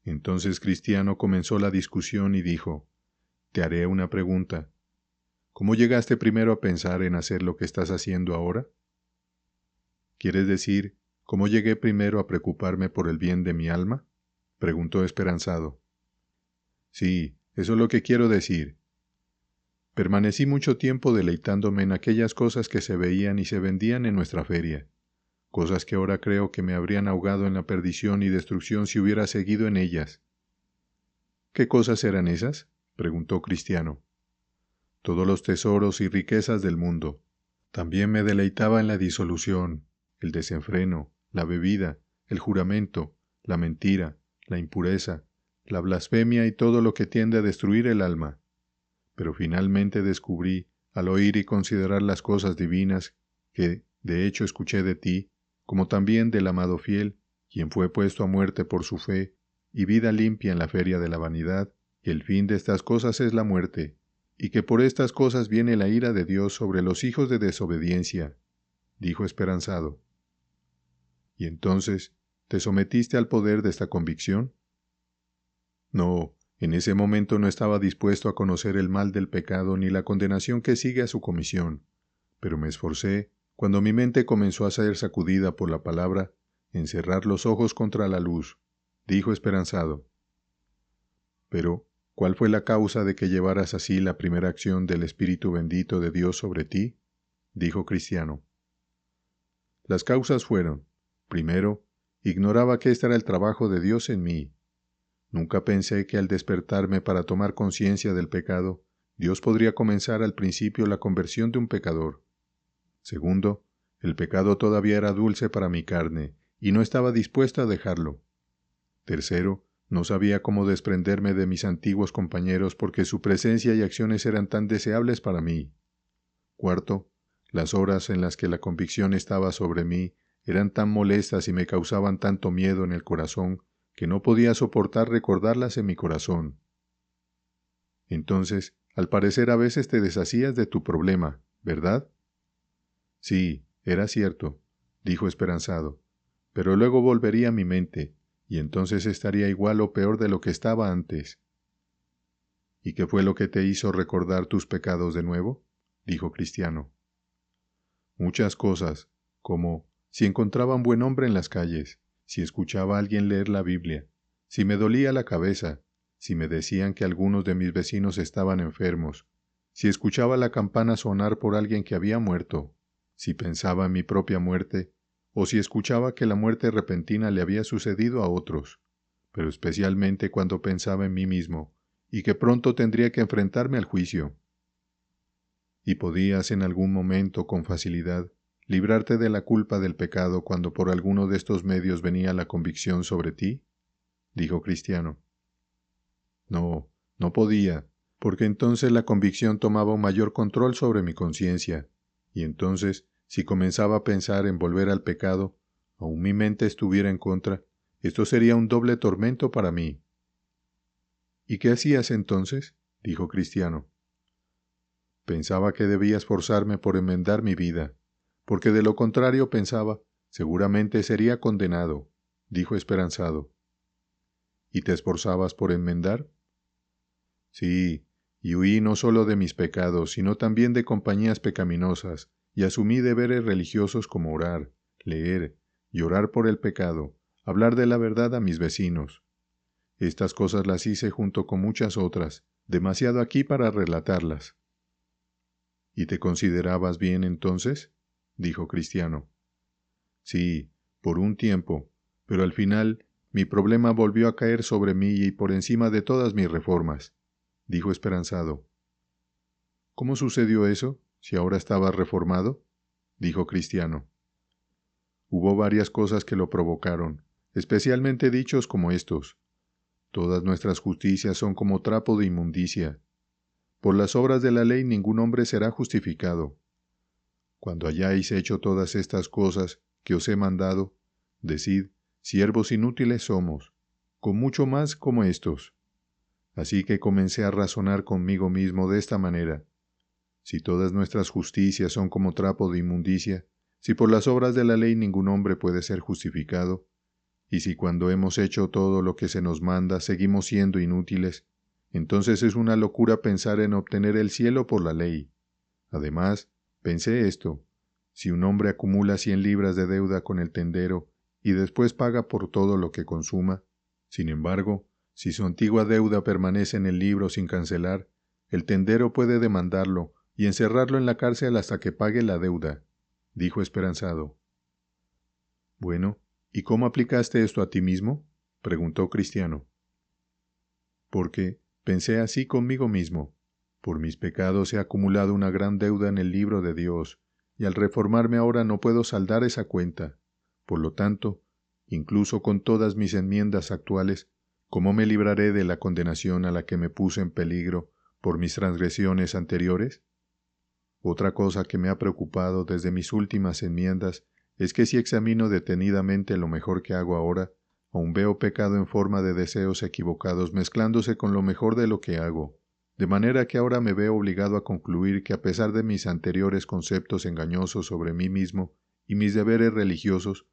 Entonces Cristiano comenzó la discusión y dijo, «Te haré una pregunta. ¿Cómo llegaste primero a pensar en hacer lo que estás haciendo ahora?» «¿Quieres decir, cómo llegué primero a preocuparme por el bien de mi alma?», preguntó esperanzado. «Sí, eso es lo que quiero decir. Permanecí mucho tiempo deleitándome en aquellas cosas que se veían y se vendían en nuestra feria, cosas que ahora creo que me habrían ahogado en la perdición y destrucción si hubiera seguido en ellas». «¿Qué cosas eran esas?», preguntó Cristiano. «Todos los tesoros y riquezas del mundo. También me deleitaba en la disolución, el desenfreno, la bebida, el juramento, la mentira, la impureza, la blasfemia y todo lo que tiende a destruir el alma. Pero finalmente descubrí, al oír y considerar las cosas divinas, que, de hecho, escuché de ti, como también del amado fiel, quien fue puesto a muerte por su fe, y vida limpia en la feria de la vanidad, que el fin de estas cosas es la muerte, y que por estas cosas viene la ira de Dios sobre los hijos de desobediencia», dijo esperanzado. «¿Y entonces te sometiste al poder de esta convicción?». «No, en ese momento no estaba dispuesto a conocer el mal del pecado ni la condenación que sigue a su comisión, pero me esforcé, cuando mi mente comenzó a ser sacudida por la palabra, en cerrar los ojos contra la luz», dijo esperanzado. «Pero, ¿cuál fue la causa de que llevaras así la primera acción del Espíritu bendito de Dios sobre ti?», dijo Cristiano. «Las causas fueron, primero, ignoraba que este era el trabajo de Dios en mí. Nunca pensé que al despertarme para tomar conciencia del pecado, Dios podría comenzar al principio la conversión de un pecador. Segundo, el pecado todavía era dulce para mi carne, y no estaba dispuesta a dejarlo. Tercero, no sabía cómo desprenderme de mis antiguos compañeros porque su presencia y acciones eran tan deseables para mí. Cuarto, las horas en las que la convicción estaba sobre mí eran tan molestas y me causaban tanto miedo en el corazón que no podía soportar recordarlas en mi corazón. Entonces, al parecer a veces te deshacías de tu problema, ¿verdad?». «Sí, era cierto», dijo esperanzado, «pero luego volvería a mi mente, y entonces estaría igual o peor de lo que estaba antes». «¿Y qué fue lo que te hizo recordar tus pecados de nuevo?», dijo Cristiano. «Muchas cosas, como si encontraba un buen hombre en las calles, si escuchaba a alguien leer la Biblia, si me dolía la cabeza, si me decían que algunos de mis vecinos estaban enfermos, si escuchaba la campana sonar por alguien que había muerto, si pensaba en mi propia muerte, o si escuchaba que la muerte repentina le había sucedido a otros, pero especialmente cuando pensaba en mí mismo, y que pronto tendría que enfrentarme al juicio». «¿Y podías en algún momento, con facilidad, librarte de la culpa del pecado cuando por alguno de estos medios venía la convicción sobre ti?», dijo Cristiano. «No, no podía, porque entonces la convicción tomaba un mayor control sobre mi conciencia, y entonces, si comenzaba a pensar en volver al pecado, aun mi mente estuviera en contra, esto sería un doble tormento para mí». «¿Y qué hacías entonces?», dijo Cristiano. «Pensaba que debía esforzarme por enmendar mi vida, porque de lo contrario pensaba, seguramente sería condenado», dijo esperanzado. «¿Y te esforzabas por enmendar?». «Sí, y huí no solo de mis pecados, sino también de compañías pecaminosas, y asumí deberes religiosos como orar, leer, llorar por el pecado, hablar de la verdad a mis vecinos. Estas cosas las hice junto con muchas otras, demasiado aquí para relatarlas». «¿Y te considerabas bien entonces?», dijo Cristiano. «Sí, por un tiempo, pero al final mi problema volvió a caer sobre mí y por encima de todas mis reformas», dijo esperanzado. «¿Cómo sucedió eso, si ahora estabas reformado?», dijo Cristiano. «Hubo varias cosas que lo provocaron, especialmente dichos como estos: todas nuestras justicias son como trapo de inmundicia. Por las obras de la ley ningún hombre será justificado. Cuando hayáis hecho todas estas cosas que os he mandado, decid, siervos inútiles somos, con mucho más como estos. Así que comencé a razonar conmigo mismo de esta manera: si todas nuestras justicias son como trapo de inmundicia, Si por las obras de la ley ningún hombre puede ser justificado, y si cuando hemos hecho todo lo que se nos manda seguimos siendo inútiles, entonces es una locura pensar en obtener el cielo por la ley. Además, pensé esto: si un hombre acumula 100 libras de deuda con el tendero y después paga por todo lo que consuma, sin embargo, si su antigua deuda permanece en el libro sin cancelar, el tendero puede demandarlo y encerrarlo en la cárcel hasta que pague la deuda, dijo esperanzado. Bueno, ¿y cómo aplicaste esto a ti mismo?, preguntó Cristiano. Porque pensé así conmigo mismo: por mis pecados he acumulado una gran deuda en el libro de Dios, y al reformarme ahora no puedo saldar esa cuenta. Por lo tanto, incluso con todas mis enmiendas actuales, ¿cómo me libraré de la condenación a la que me puse en peligro por mis transgresiones anteriores? Otra cosa que me ha preocupado desde mis últimas enmiendas es que si examino detenidamente lo mejor que hago ahora, aún veo pecado en forma de deseos equivocados mezclándose con lo mejor de lo que hago, de manera que ahora me veo obligado a concluir que a pesar de mis anteriores conceptos engañosos sobre mí mismo y mis deberes religiosos,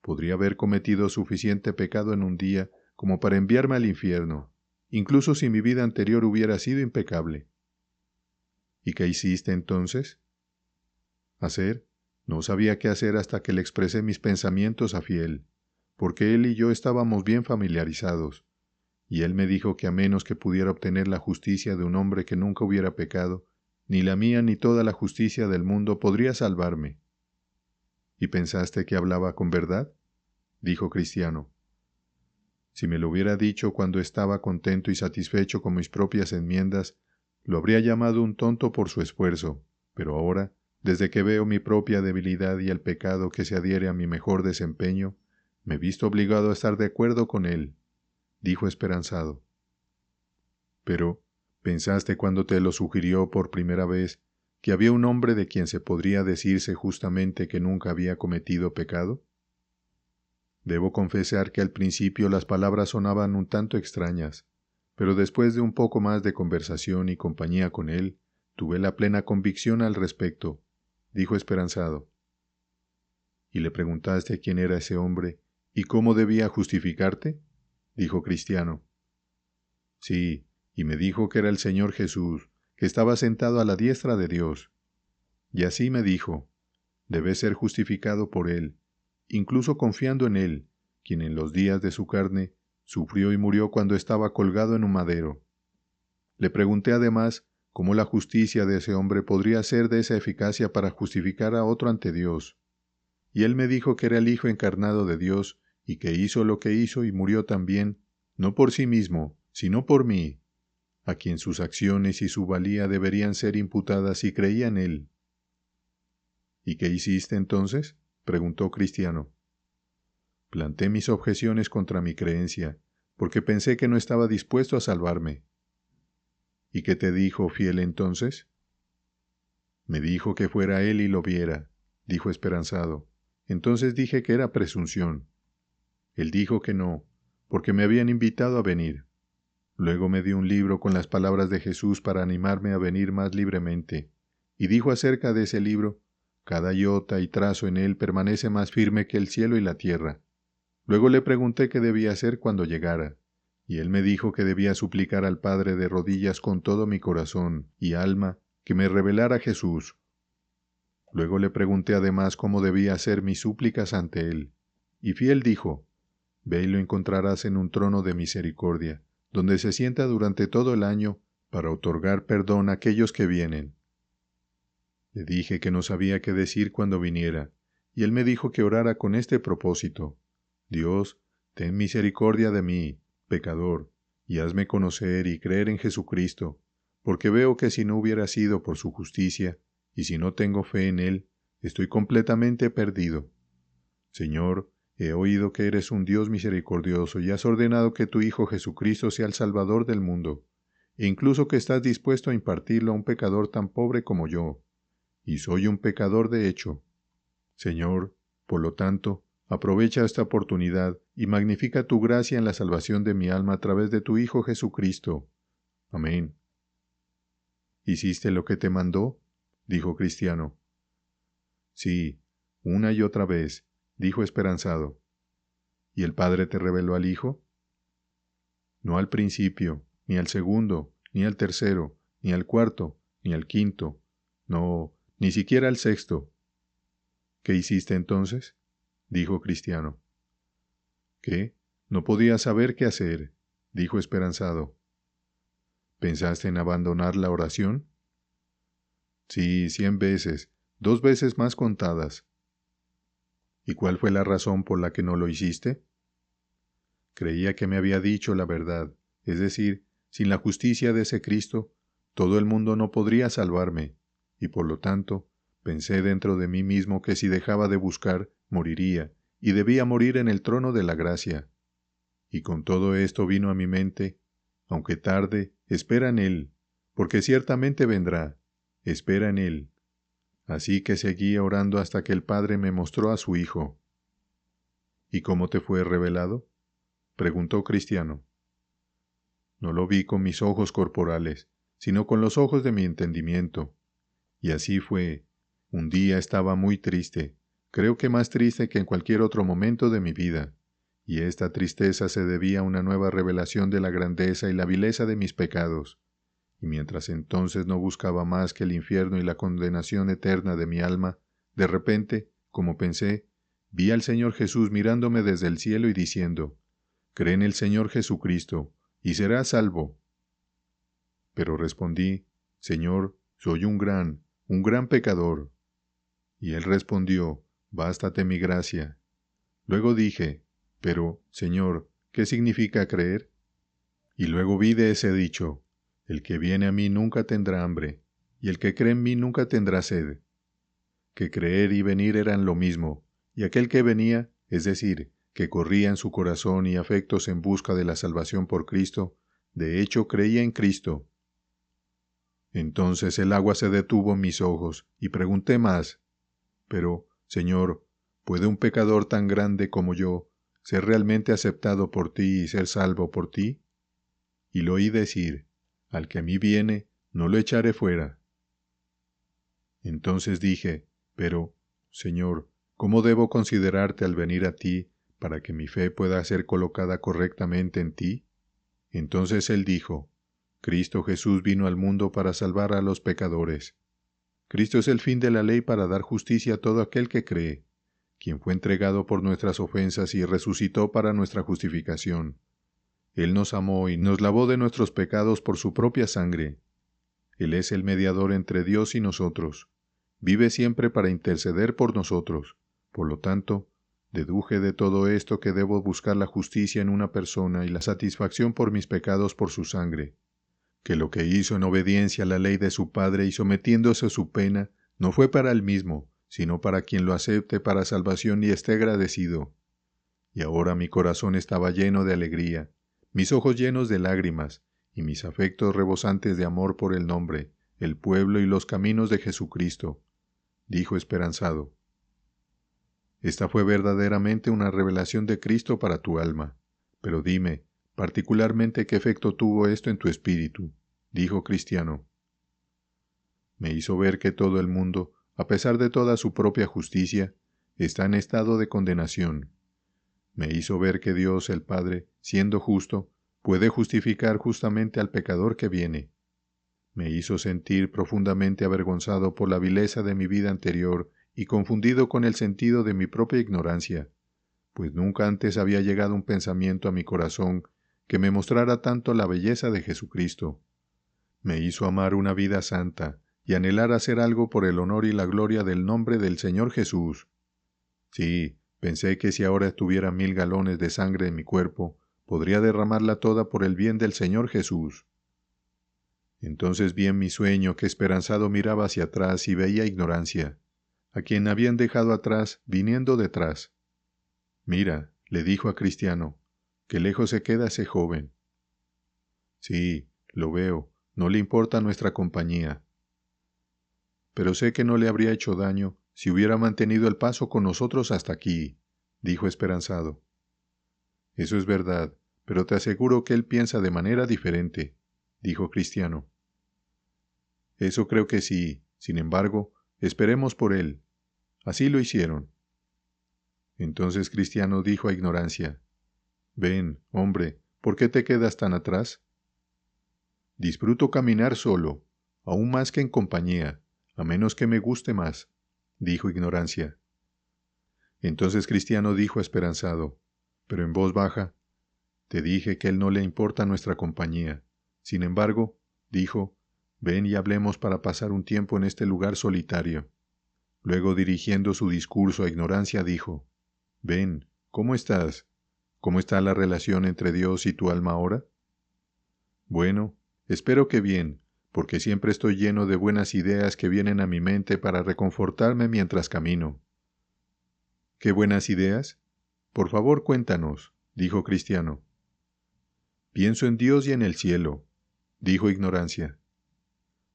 podría haber cometido suficiente pecado en un día como para enviarme al infierno, incluso si mi vida anterior hubiera sido impecable. ¿Y qué hiciste entonces? Hacer. No sabía qué hacer hasta que le expresé mis pensamientos a Fiel, porque él y yo estábamos bien familiarizados, y él me dijo que a menos que pudiera obtener la justicia de un hombre que nunca hubiera pecado, ni la mía ni toda la justicia del mundo podría salvarme. ¿Y pensaste que hablaba con verdad?, dijo Cristiano. Si me lo hubiera dicho cuando estaba contento y satisfecho con mis propias enmiendas, lo habría llamado un tonto por su esfuerzo, pero ahora, desde que veo mi propia debilidad y el pecado que se adhiere a mi mejor desempeño, me he visto obligado a estar de acuerdo con él, dijo esperanzado. Pero, ¿pensaste cuando te lo sugirió por primera vez que había un hombre de quien se podría decirse justamente que nunca había cometido pecado? Debo confesar que al principio las palabras sonaban un tanto extrañas, pero después de un poco más de conversación y compañía con él, tuve la plena convicción al respecto, dijo esperanzado. ¿Y le preguntaste quién era ese hombre y cómo debía justificarte?, dijo Cristiano. Sí, y me dijo que era el Señor Jesús, que estaba sentado a la diestra de Dios. Y así me dijo: debes ser justificado por Él, incluso confiando en Él, quien en los días de su carne sufrió y murió cuando estaba colgado en un madero. Le pregunté además cómo la justicia de ese hombre podría ser de esa eficacia para justificar a otro ante Dios. Y él me dijo que era el Hijo encarnado de Dios y que hizo lo que hizo y murió también, no por sí mismo, sino por mí, a quien sus acciones y su valía deberían ser imputadas si creía en él. ¿Y qué hiciste entonces?, preguntó Cristiano. Planté mis objeciones contra mi creencia, porque pensé que no estaba dispuesto a salvarme. ¿Y qué te dijo Fiel entonces? Me dijo que fuera él y lo viera, dijo esperanzado. Entonces dije que era presunción. Él dijo que no, porque me habían invitado a venir. Luego me dio un libro con las palabras de Jesús para animarme a venir más libremente, y dijo acerca de ese libro: cada iota y trazo en él permanece más firme que el cielo y la tierra. Luego le pregunté qué debía hacer cuando llegara, y él me dijo que debía suplicar al Padre de rodillas con todo mi corazón y alma que me revelara Jesús. Luego le pregunté además cómo debía hacer mis súplicas ante él, y Fiel dijo: ve y lo encontrarás en un trono de misericordia, donde se sienta durante todo el año para otorgar perdón a aquellos que vienen. Le dije que no sabía qué decir cuando viniera, y él me dijo que orara con este propósito: Dios, ten misericordia de mí, pecador, y hazme conocer y creer en Jesucristo, porque veo que si no hubiera sido por su justicia, y si no tengo fe en él, estoy completamente perdido. Señor, he oído que eres un Dios misericordioso y has ordenado que tu Hijo Jesucristo sea el Salvador del mundo, e incluso que estás dispuesto a impartirlo a un pecador tan pobre como yo, y soy un pecador de hecho. Señor, por lo tanto, aprovecha esta oportunidad y magnifica tu gracia en la salvación de mi alma a través de tu Hijo Jesucristo. Amén. ¿Hiciste lo que te mandó?, dijo Cristiano. Sí, una y otra vez, dijo esperanzado. ¿Y el Padre te reveló al Hijo? No al principio, ni al segundo, ni al tercero, ni al cuarto, ni al quinto, no, ni siquiera al sexto. ¿Qué hiciste entonces? Dijo Cristiano. ¿Qué? No podía saber qué hacer, dijo esperanzado. ¿Pensaste en abandonar la oración? Sí, 100 veces, 2 veces más contadas. ¿Y cuál fue la razón por la que no lo hiciste? Creía que me había dicho la verdad, es decir, sin la justicia de ese Cristo, todo el mundo no podría salvarme, y por lo tanto, pensé dentro de mí mismo que si dejaba de buscar, moriría, y debía morir en el trono de la gracia. Y con todo esto vino a mi mente, aunque tarde, espera en Él, porque ciertamente vendrá, espera en Él. Así que seguí orando hasta que el Padre me mostró a su Hijo. ¿Y cómo te fue revelado? Preguntó Cristiano. No lo vi con mis ojos corporales, sino con los ojos de mi entendimiento. Y así fue. Un día estaba muy triste, creo que más triste que en cualquier otro momento de mi vida, y esta tristeza se debía a una nueva revelación de la grandeza y la vileza de mis pecados. Y mientras entonces no buscaba más que el infierno y la condenación eterna de mi alma, de repente, como pensé, vi al Señor Jesús mirándome desde el cielo y diciendo, «Cree en el Señor Jesucristo, y serás salvo». Pero respondí, «Señor, soy un gran pecador». Y él respondió, «Bástate mi gracia». Luego dije, «Pero, Señor, ¿qué significa creer?» Y luego vi de ese dicho, «El que viene a mí nunca tendrá hambre, y el que cree en mí nunca tendrá sed». Que creer y venir eran lo mismo, y aquel que venía, es decir, que corría en su corazón y afectos en busca de la salvación por Cristo, de hecho creía en Cristo. Entonces el agua se detuvo en mis ojos, y pregunté más, «Pero, Señor, ¿puede un pecador tan grande como yo ser realmente aceptado por ti y ser salvo por ti?» Y lo oí decir, «Al que a mí viene, no lo echaré fuera». Entonces dije, «Pero, Señor, ¿cómo debo considerarte al venir a ti para que mi fe pueda ser colocada correctamente en ti?» Entonces él dijo, «Cristo Jesús vino al mundo para salvar a los pecadores. Cristo es el fin de la ley para dar justicia a todo aquel que cree, quien fue entregado por nuestras ofensas y resucitó para nuestra justificación. Él nos amó y nos lavó de nuestros pecados por su propia sangre. Él es el mediador entre Dios y nosotros. Vive siempre para interceder por nosotros. Por lo tanto, deduje de todo esto que debo buscar la justicia en una persona y la satisfacción por mis pecados por su sangre. Que lo que hizo en obediencia a la ley de su Padre y sometiéndose a su pena, no fue para él mismo, sino para quien lo acepte para salvación y esté agradecido. Y ahora mi corazón estaba lleno de alegría, mis ojos llenos de lágrimas, y mis afectos rebosantes de amor por el nombre, el pueblo y los caminos de Jesucristo, dijo esperanzado. Esta fue verdaderamente una revelación de Cristo para tu alma. Pero dime, particularmente qué efecto tuvo esto en tu espíritu, dijo Cristiano. Me hizo ver que todo el mundo, a pesar de toda su propia justicia, está en estado de condenación. Me hizo ver que Dios el Padre, siendo justo, puede justificar justamente al pecador que viene. Me hizo sentir profundamente avergonzado por la vileza de mi vida anterior y confundido con el sentido de mi propia ignorancia, pues nunca antes había llegado un pensamiento a mi corazón que me mostrara tanto la belleza de Jesucristo. Me hizo amar una vida santa y anhelar hacer algo por el honor y la gloria del nombre del Señor Jesús. Sí, pensé que si ahora tuviera 1000 galones de sangre en mi cuerpo, podría derramarla toda por el bien del Señor Jesús. Entonces vi en mi sueño que esperanzado miraba hacia atrás y veía ignorancia, a quien habían dejado atrás viniendo detrás. «Mira», le dijo a Cristiano, «qué lejos se queda ese joven». «Sí, lo veo, no le importa nuestra compañía». «Pero sé que no le habría hecho daño si hubiera mantenido el paso con nosotros hasta aquí», dijo esperanzado. «Eso es verdad, pero te aseguro que él piensa de manera diferente», dijo Cristiano. «Eso creo que sí, sin embargo, esperemos por él». Así lo hicieron, Entonces Cristiano dijo a Ignorancia: «Ven, hombre, ¿por qué te quedas tan atrás?» «Disfruto caminar solo, aún más que en compañía, a menos que me guste más», dijo Ignorancia. Entonces Cristiano dijo esperanzado, pero en voz baja: «Te dije que él no le importa nuestra compañía. Sin embargo», dijo, «ven y hablemos para pasar un tiempo en este lugar solitario». Luego, dirigiendo su discurso a Ignorancia, dijo: «Ven, ¿cómo estás? ¿Cómo está la relación entre Dios y tu alma ahora?» «Bueno, espero que bien, porque siempre estoy lleno de buenas ideas que vienen a mi mente para reconfortarme mientras camino». «¿Qué buenas ideas? Por favor, cuéntanos», dijo Cristiano. «Pienso en Dios y en el cielo», dijo Ignorancia.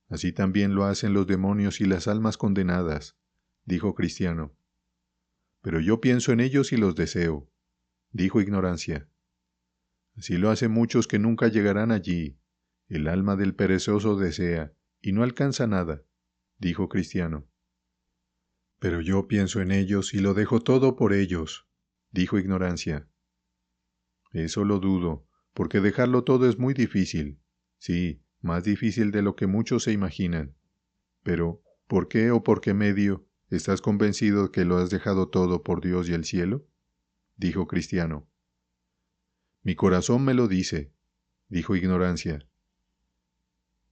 «Así también lo hacen los demonios y las almas condenadas», dijo Cristiano. «Pero yo pienso en ellos y los deseo», dijo Ignorancia. «Así lo hacen muchos que nunca llegarán allí. El alma del perezoso desea, y no alcanza nada», dijo Cristiano. «Pero yo pienso en ellos y lo dejo todo por ellos», dijo Ignorancia. «Eso lo dudo, porque dejarlo todo es muy difícil. Sí, más difícil de lo que muchos se imaginan. Pero, ¿por qué o por qué medio estás convencido que lo has dejado todo por Dios y el cielo?», dijo Cristiano. «Mi corazón me lo dice», dijo Ignorancia.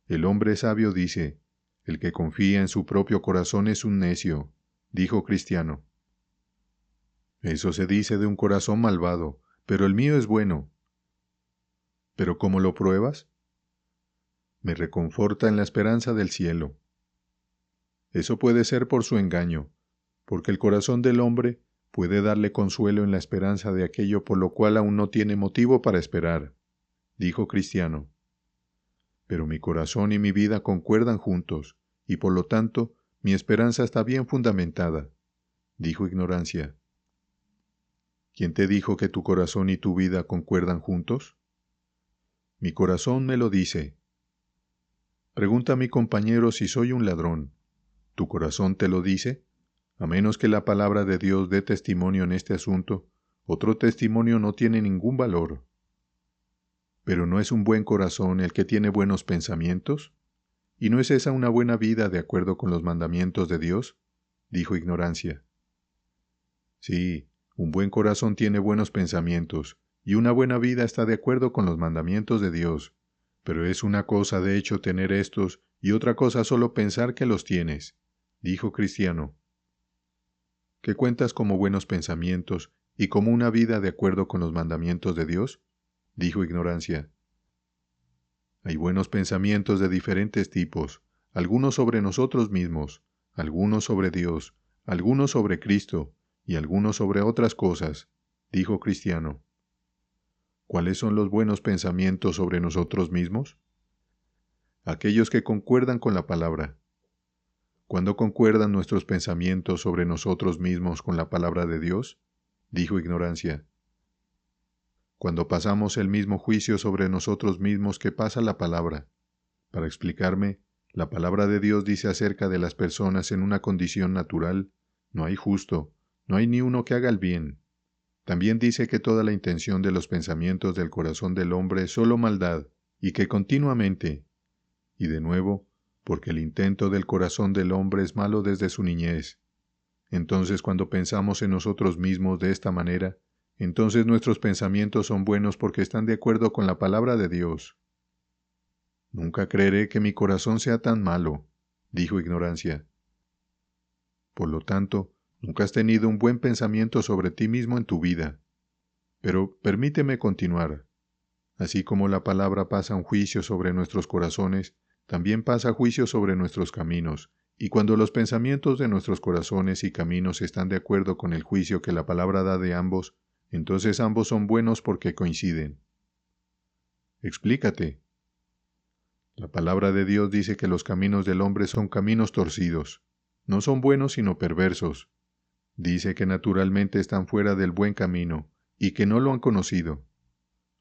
«El hombre sabio dice: el que confía en su propio corazón es un necio», dijo Cristiano. «Eso se dice de un corazón malvado, pero el mío es bueno». «¿Pero cómo lo pruebas?». «Me reconforta en la esperanza del cielo». «Eso puede ser por su engaño, porque el corazón del hombre puede darle consuelo en la esperanza de aquello por lo cual aún no tiene motivo para esperar», dijo Cristiano. «Pero mi corazón y mi vida concuerdan juntos, y por lo tanto mi esperanza está bien fundamentada», dijo Ignorancia. «¿Quién te dijo que tu corazón y tu vida concuerdan juntos?». «Mi corazón me lo dice». «Pregunta a mi compañero si soy un ladrón. ¿Tu corazón te lo dice? A menos que la palabra de Dios dé testimonio en este asunto, otro testimonio no tiene ningún valor». «¿Pero no es un buen corazón el que tiene buenos pensamientos? ¿Y no es esa una buena vida de acuerdo con los mandamientos de Dios?», dijo Ignorancia. «Sí, un buen corazón tiene buenos pensamientos, y una buena vida está de acuerdo con los mandamientos de Dios, pero es una cosa de hecho tener estos y otra cosa solo pensar que los tienes», dijo Cristiano. «¿Qué cuentas como buenos pensamientos y como una vida de acuerdo con los mandamientos de Dios?», dijo Ignorancia. «Hay buenos pensamientos de diferentes tipos, algunos sobre nosotros mismos, algunos sobre Dios, algunos sobre Cristo y algunos sobre otras cosas», dijo Cristiano. «¿Cuáles son los buenos pensamientos sobre nosotros mismos?». «Aquellos que concuerdan con la palabra». «¿Cuándo concuerdan nuestros pensamientos sobre nosotros mismos con la palabra de Dios?», dijo Ignorancia. «Cuando pasamos el mismo juicio sobre nosotros mismos que pasa la palabra. Para explicarme, la palabra de Dios dice acerca de las personas en una condición natural: no hay justo, no hay ni uno que haga el bien. También dice que toda la intención de los pensamientos del corazón del hombre es solo maldad, y que continuamente, y de nuevo, porque el intento del corazón del hombre es malo desde su niñez. Entonces, cuando pensamos en nosotros mismos de esta manera, entonces nuestros pensamientos son buenos porque están de acuerdo con la palabra de Dios». «Nunca creeré que mi corazón sea tan malo», dijo Ignorancia. «Por lo tanto, nunca has tenido un buen pensamiento sobre ti mismo en tu vida. Pero permíteme continuar. Así como la palabra pasa un juicio sobre nuestros corazones, también pasa juicio sobre nuestros caminos, y cuando los pensamientos de nuestros corazones y caminos están de acuerdo con el juicio que la palabra da de ambos, entonces ambos son buenos porque coinciden». «Explícate». «La palabra de Dios dice que los caminos del hombre son caminos torcidos. No son buenos sino perversos. Dice que naturalmente están fuera del buen camino y que no lo han conocido.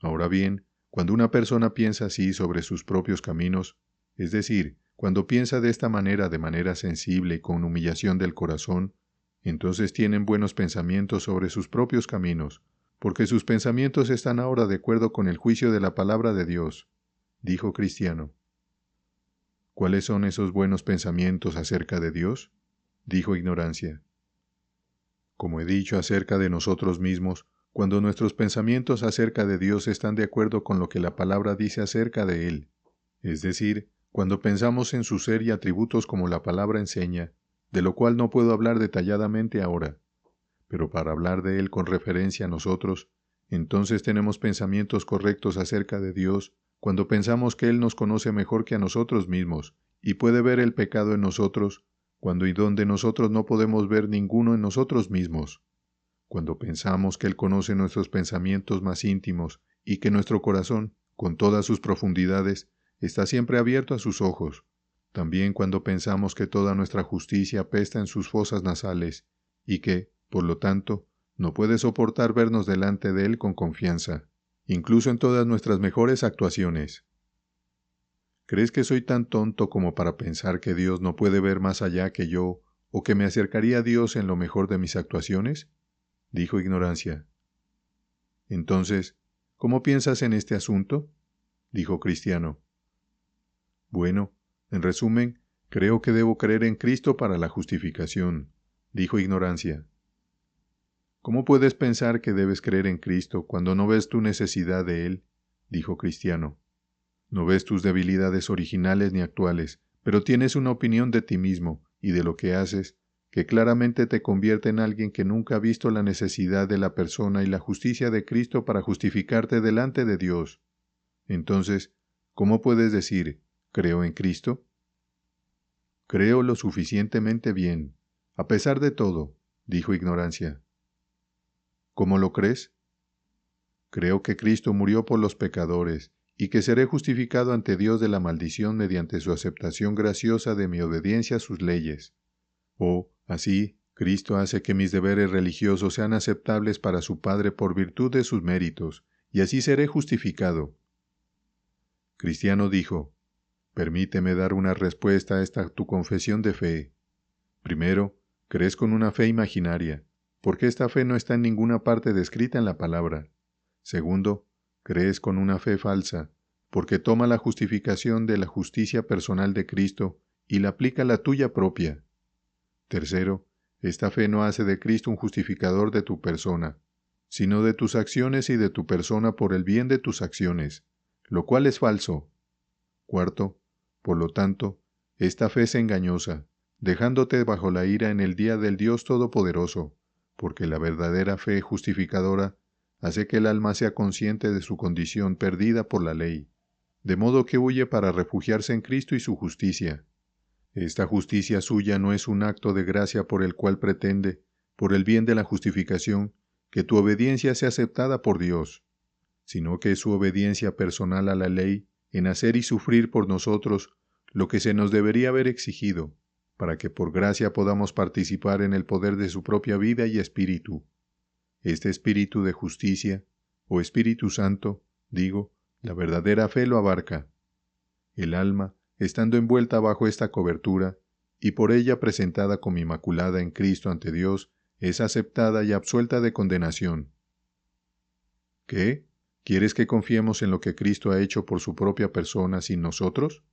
Ahora bien, cuando una persona piensa así sobre sus propios caminos, es decir, cuando piensa de esta manera de manera sensible y con humillación del corazón, entonces tienen buenos pensamientos sobre sus propios caminos, porque sus pensamientos están ahora de acuerdo con el juicio de la palabra de Dios, dijo Cristiano. ¿Cuáles son esos buenos pensamientos acerca de Dios? Dijo Ignorancia. Como he dicho acerca de nosotros mismos, cuando nuestros pensamientos acerca de Dios están de acuerdo con lo que la palabra dice acerca de Él, es decir, cuando pensamos en su ser y atributos como la palabra enseña, de lo cual no puedo hablar detalladamente ahora, pero para hablar de Él con referencia a nosotros, entonces tenemos pensamientos correctos acerca de Dios cuando pensamos que Él nos conoce mejor que a nosotros mismos y puede ver el pecado en nosotros, cuando y donde nosotros no podemos ver ninguno en nosotros mismos. Cuando pensamos que Él conoce nuestros pensamientos más íntimos y que nuestro corazón, con todas sus profundidades, está siempre abierto a sus ojos. También cuando pensamos que toda nuestra justicia apesta en sus fosas nasales y que, por lo tanto, no puede soportar vernos delante de Él con confianza, incluso en todas nuestras mejores actuaciones. ¿Crees que soy tan tonto como para pensar que Dios no puede ver más allá que yo, o que me acercaría a Dios en lo mejor de mis actuaciones? Dijo Ignorancia. Entonces, ¿cómo piensas en este asunto? Dijo Cristiano. Bueno, en resumen, creo que debo creer en Cristo para la justificación, dijo Ignorancia. ¿Cómo puedes pensar que debes creer en Cristo cuando no ves tu necesidad de Él? Dijo Cristiano. No ves tus debilidades originales ni actuales, pero tienes una opinión de ti mismo y de lo que haces, que claramente te convierte en alguien que nunca ha visto la necesidad de la persona y la justicia de Cristo para justificarte delante de Dios. Entonces, ¿cómo puedes decir, creo en Cristo? Creo lo suficientemente bien, a pesar de todo, dijo Ignorancia. ¿Cómo lo crees? Creo que Cristo murió por los pecadores, y que seré justificado ante Dios de la maldición mediante su aceptación graciosa de mi obediencia a sus leyes. Así, Cristo hace que mis deberes religiosos sean aceptables para su Padre por virtud de sus méritos, y así seré justificado. Cristiano dijo, permíteme dar una respuesta a esta tu confesión de fe. Primero, crees con una fe imaginaria, porque esta fe no está en ninguna parte descrita en la palabra. Segundo, crees con una fe falsa, porque toma la justificación de la justicia personal de Cristo y la aplica a la tuya propia. Tercero, esta fe no hace de Cristo un justificador de tu persona, sino de tus acciones y de tu persona por el bien de tus acciones, lo cual es falso. Cuarto, por lo tanto, esta fe es engañosa, dejándote bajo la ira en el día del Dios Todopoderoso, porque la verdadera fe justificadora hace que el alma sea consciente de su condición perdida por la ley, de modo que huye para refugiarse en Cristo y su justicia. Esta justicia suya no es un acto de gracia por el cual pretende, por el bien de la justificación, que tu obediencia sea aceptada por Dios, sino que es su obediencia personal a la ley en hacer y sufrir por nosotros lo que se nos debería haber exigido, para que por gracia podamos participar en el poder de su propia vida y espíritu. Este espíritu de justicia, o Espíritu Santo, digo, la verdadera fe lo abarca. El alma, estando envuelta bajo esta cobertura, y por ella presentada como inmaculada en Cristo ante Dios, es aceptada y absuelta de condenación. ¿Qué? ¿Quieres que confiemos en lo que Cristo ha hecho por su propia persona sin nosotros?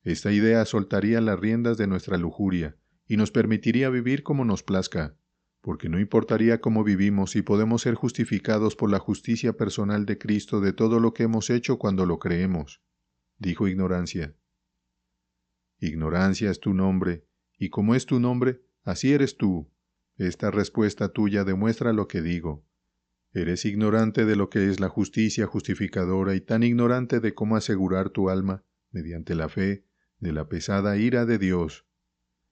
Esta idea soltaría las riendas de nuestra lujuria y nos permitiría vivir como nos plazca, porque no importaría cómo vivimos si podemos ser justificados por la justicia personal de Cristo de todo lo que hemos hecho cuando lo creemos, dijo Ignorancia. Ignorancia es tu nombre, y como es tu nombre, así eres tú. Esta respuesta tuya demuestra lo que digo. Eres ignorante de lo que es la justicia justificadora y tan ignorante de cómo asegurar tu alma, mediante la fe, de la pesada ira de Dios.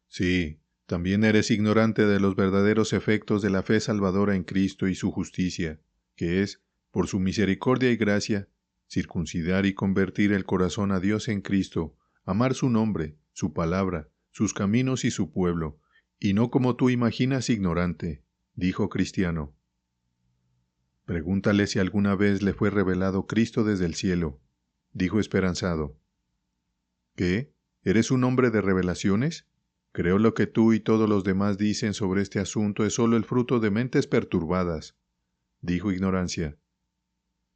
Sí, también eres ignorante de los verdaderos efectos de la fe salvadora en Cristo y su justicia, que es, por su misericordia y gracia, circuncidar y convertir el corazón a Dios en Cristo, amar su nombre, su palabra, sus caminos y su pueblo, y no como tú imaginas ignorante, dijo Cristiano. Pregúntale si alguna vez le fue revelado Cristo desde el cielo, dijo Esperanzado. ¿Qué? ¿Eres un hombre de revelaciones? Creo lo que tú y todos los demás dicen sobre este asunto es solo el fruto de mentes perturbadas, dijo Ignorancia.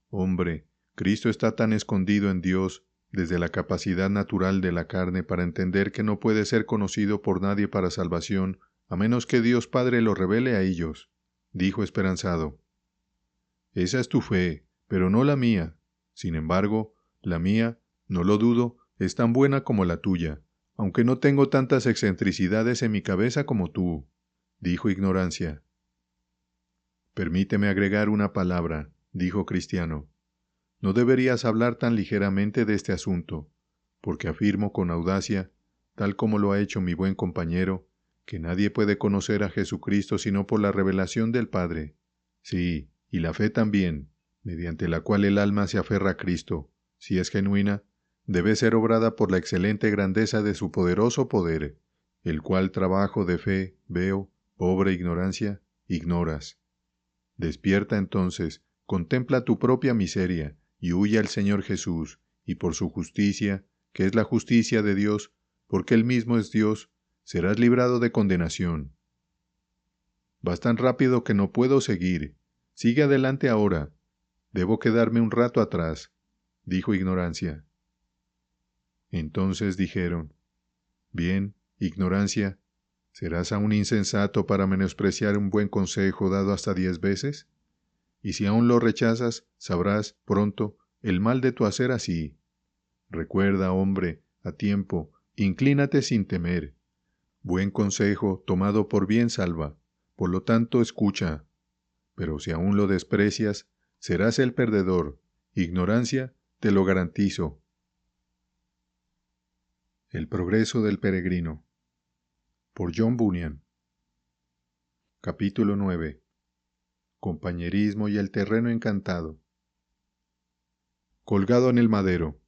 Hombre, Cristo está tan escondido en Dios desde la capacidad natural de la carne para entender que no puede ser conocido por nadie para salvación, a menos que Dios Padre lo revele a ellos, dijo esperanzado. Esa es tu fe, pero no la mía. Sin embargo, la mía, no lo dudo, es tan buena como la tuya, aunque no tengo tantas excentricidades en mi cabeza como tú, dijo Ignorancia. Permíteme agregar una palabra, dijo Cristiano. No deberías hablar tan ligeramente de este asunto, porque afirmo con audacia, tal como lo ha hecho mi buen compañero, que nadie puede conocer a Jesucristo sino por la revelación del Padre. Sí, y la fe también, mediante la cual el alma se aferra a Cristo, si es genuina, debe ser obrada por la excelente grandeza de su poderoso poder, el cual trabajo de fe veo, pobre ignorancia, ignoras. Despierta entonces, contempla tu propia miseria, y huye al Señor Jesús, y por su justicia, que es la justicia de Dios, porque Él mismo es Dios, serás librado de condenación. Vas tan rápido que no puedo seguir. Sigue adelante ahora. Debo quedarme un rato atrás, dijo Ignorancia. Entonces dijeron, bien, Ignorancia, ¿serás aún insensato para menospreciar un buen consejo dado hasta 10 veces? Y si aún lo rechazas, sabrás, pronto, el mal de tu hacer así. Recuerda, hombre, a tiempo, inclínate sin temer. Buen consejo, tomado por bien salva, por lo tanto escucha. Pero si aún lo desprecias, serás el perdedor. Ignorancia, te lo garantizo. El progreso del peregrino. Por John Bunyan. Capítulo 9. Compañerismo y el terreno encantado. Colgado en el madero.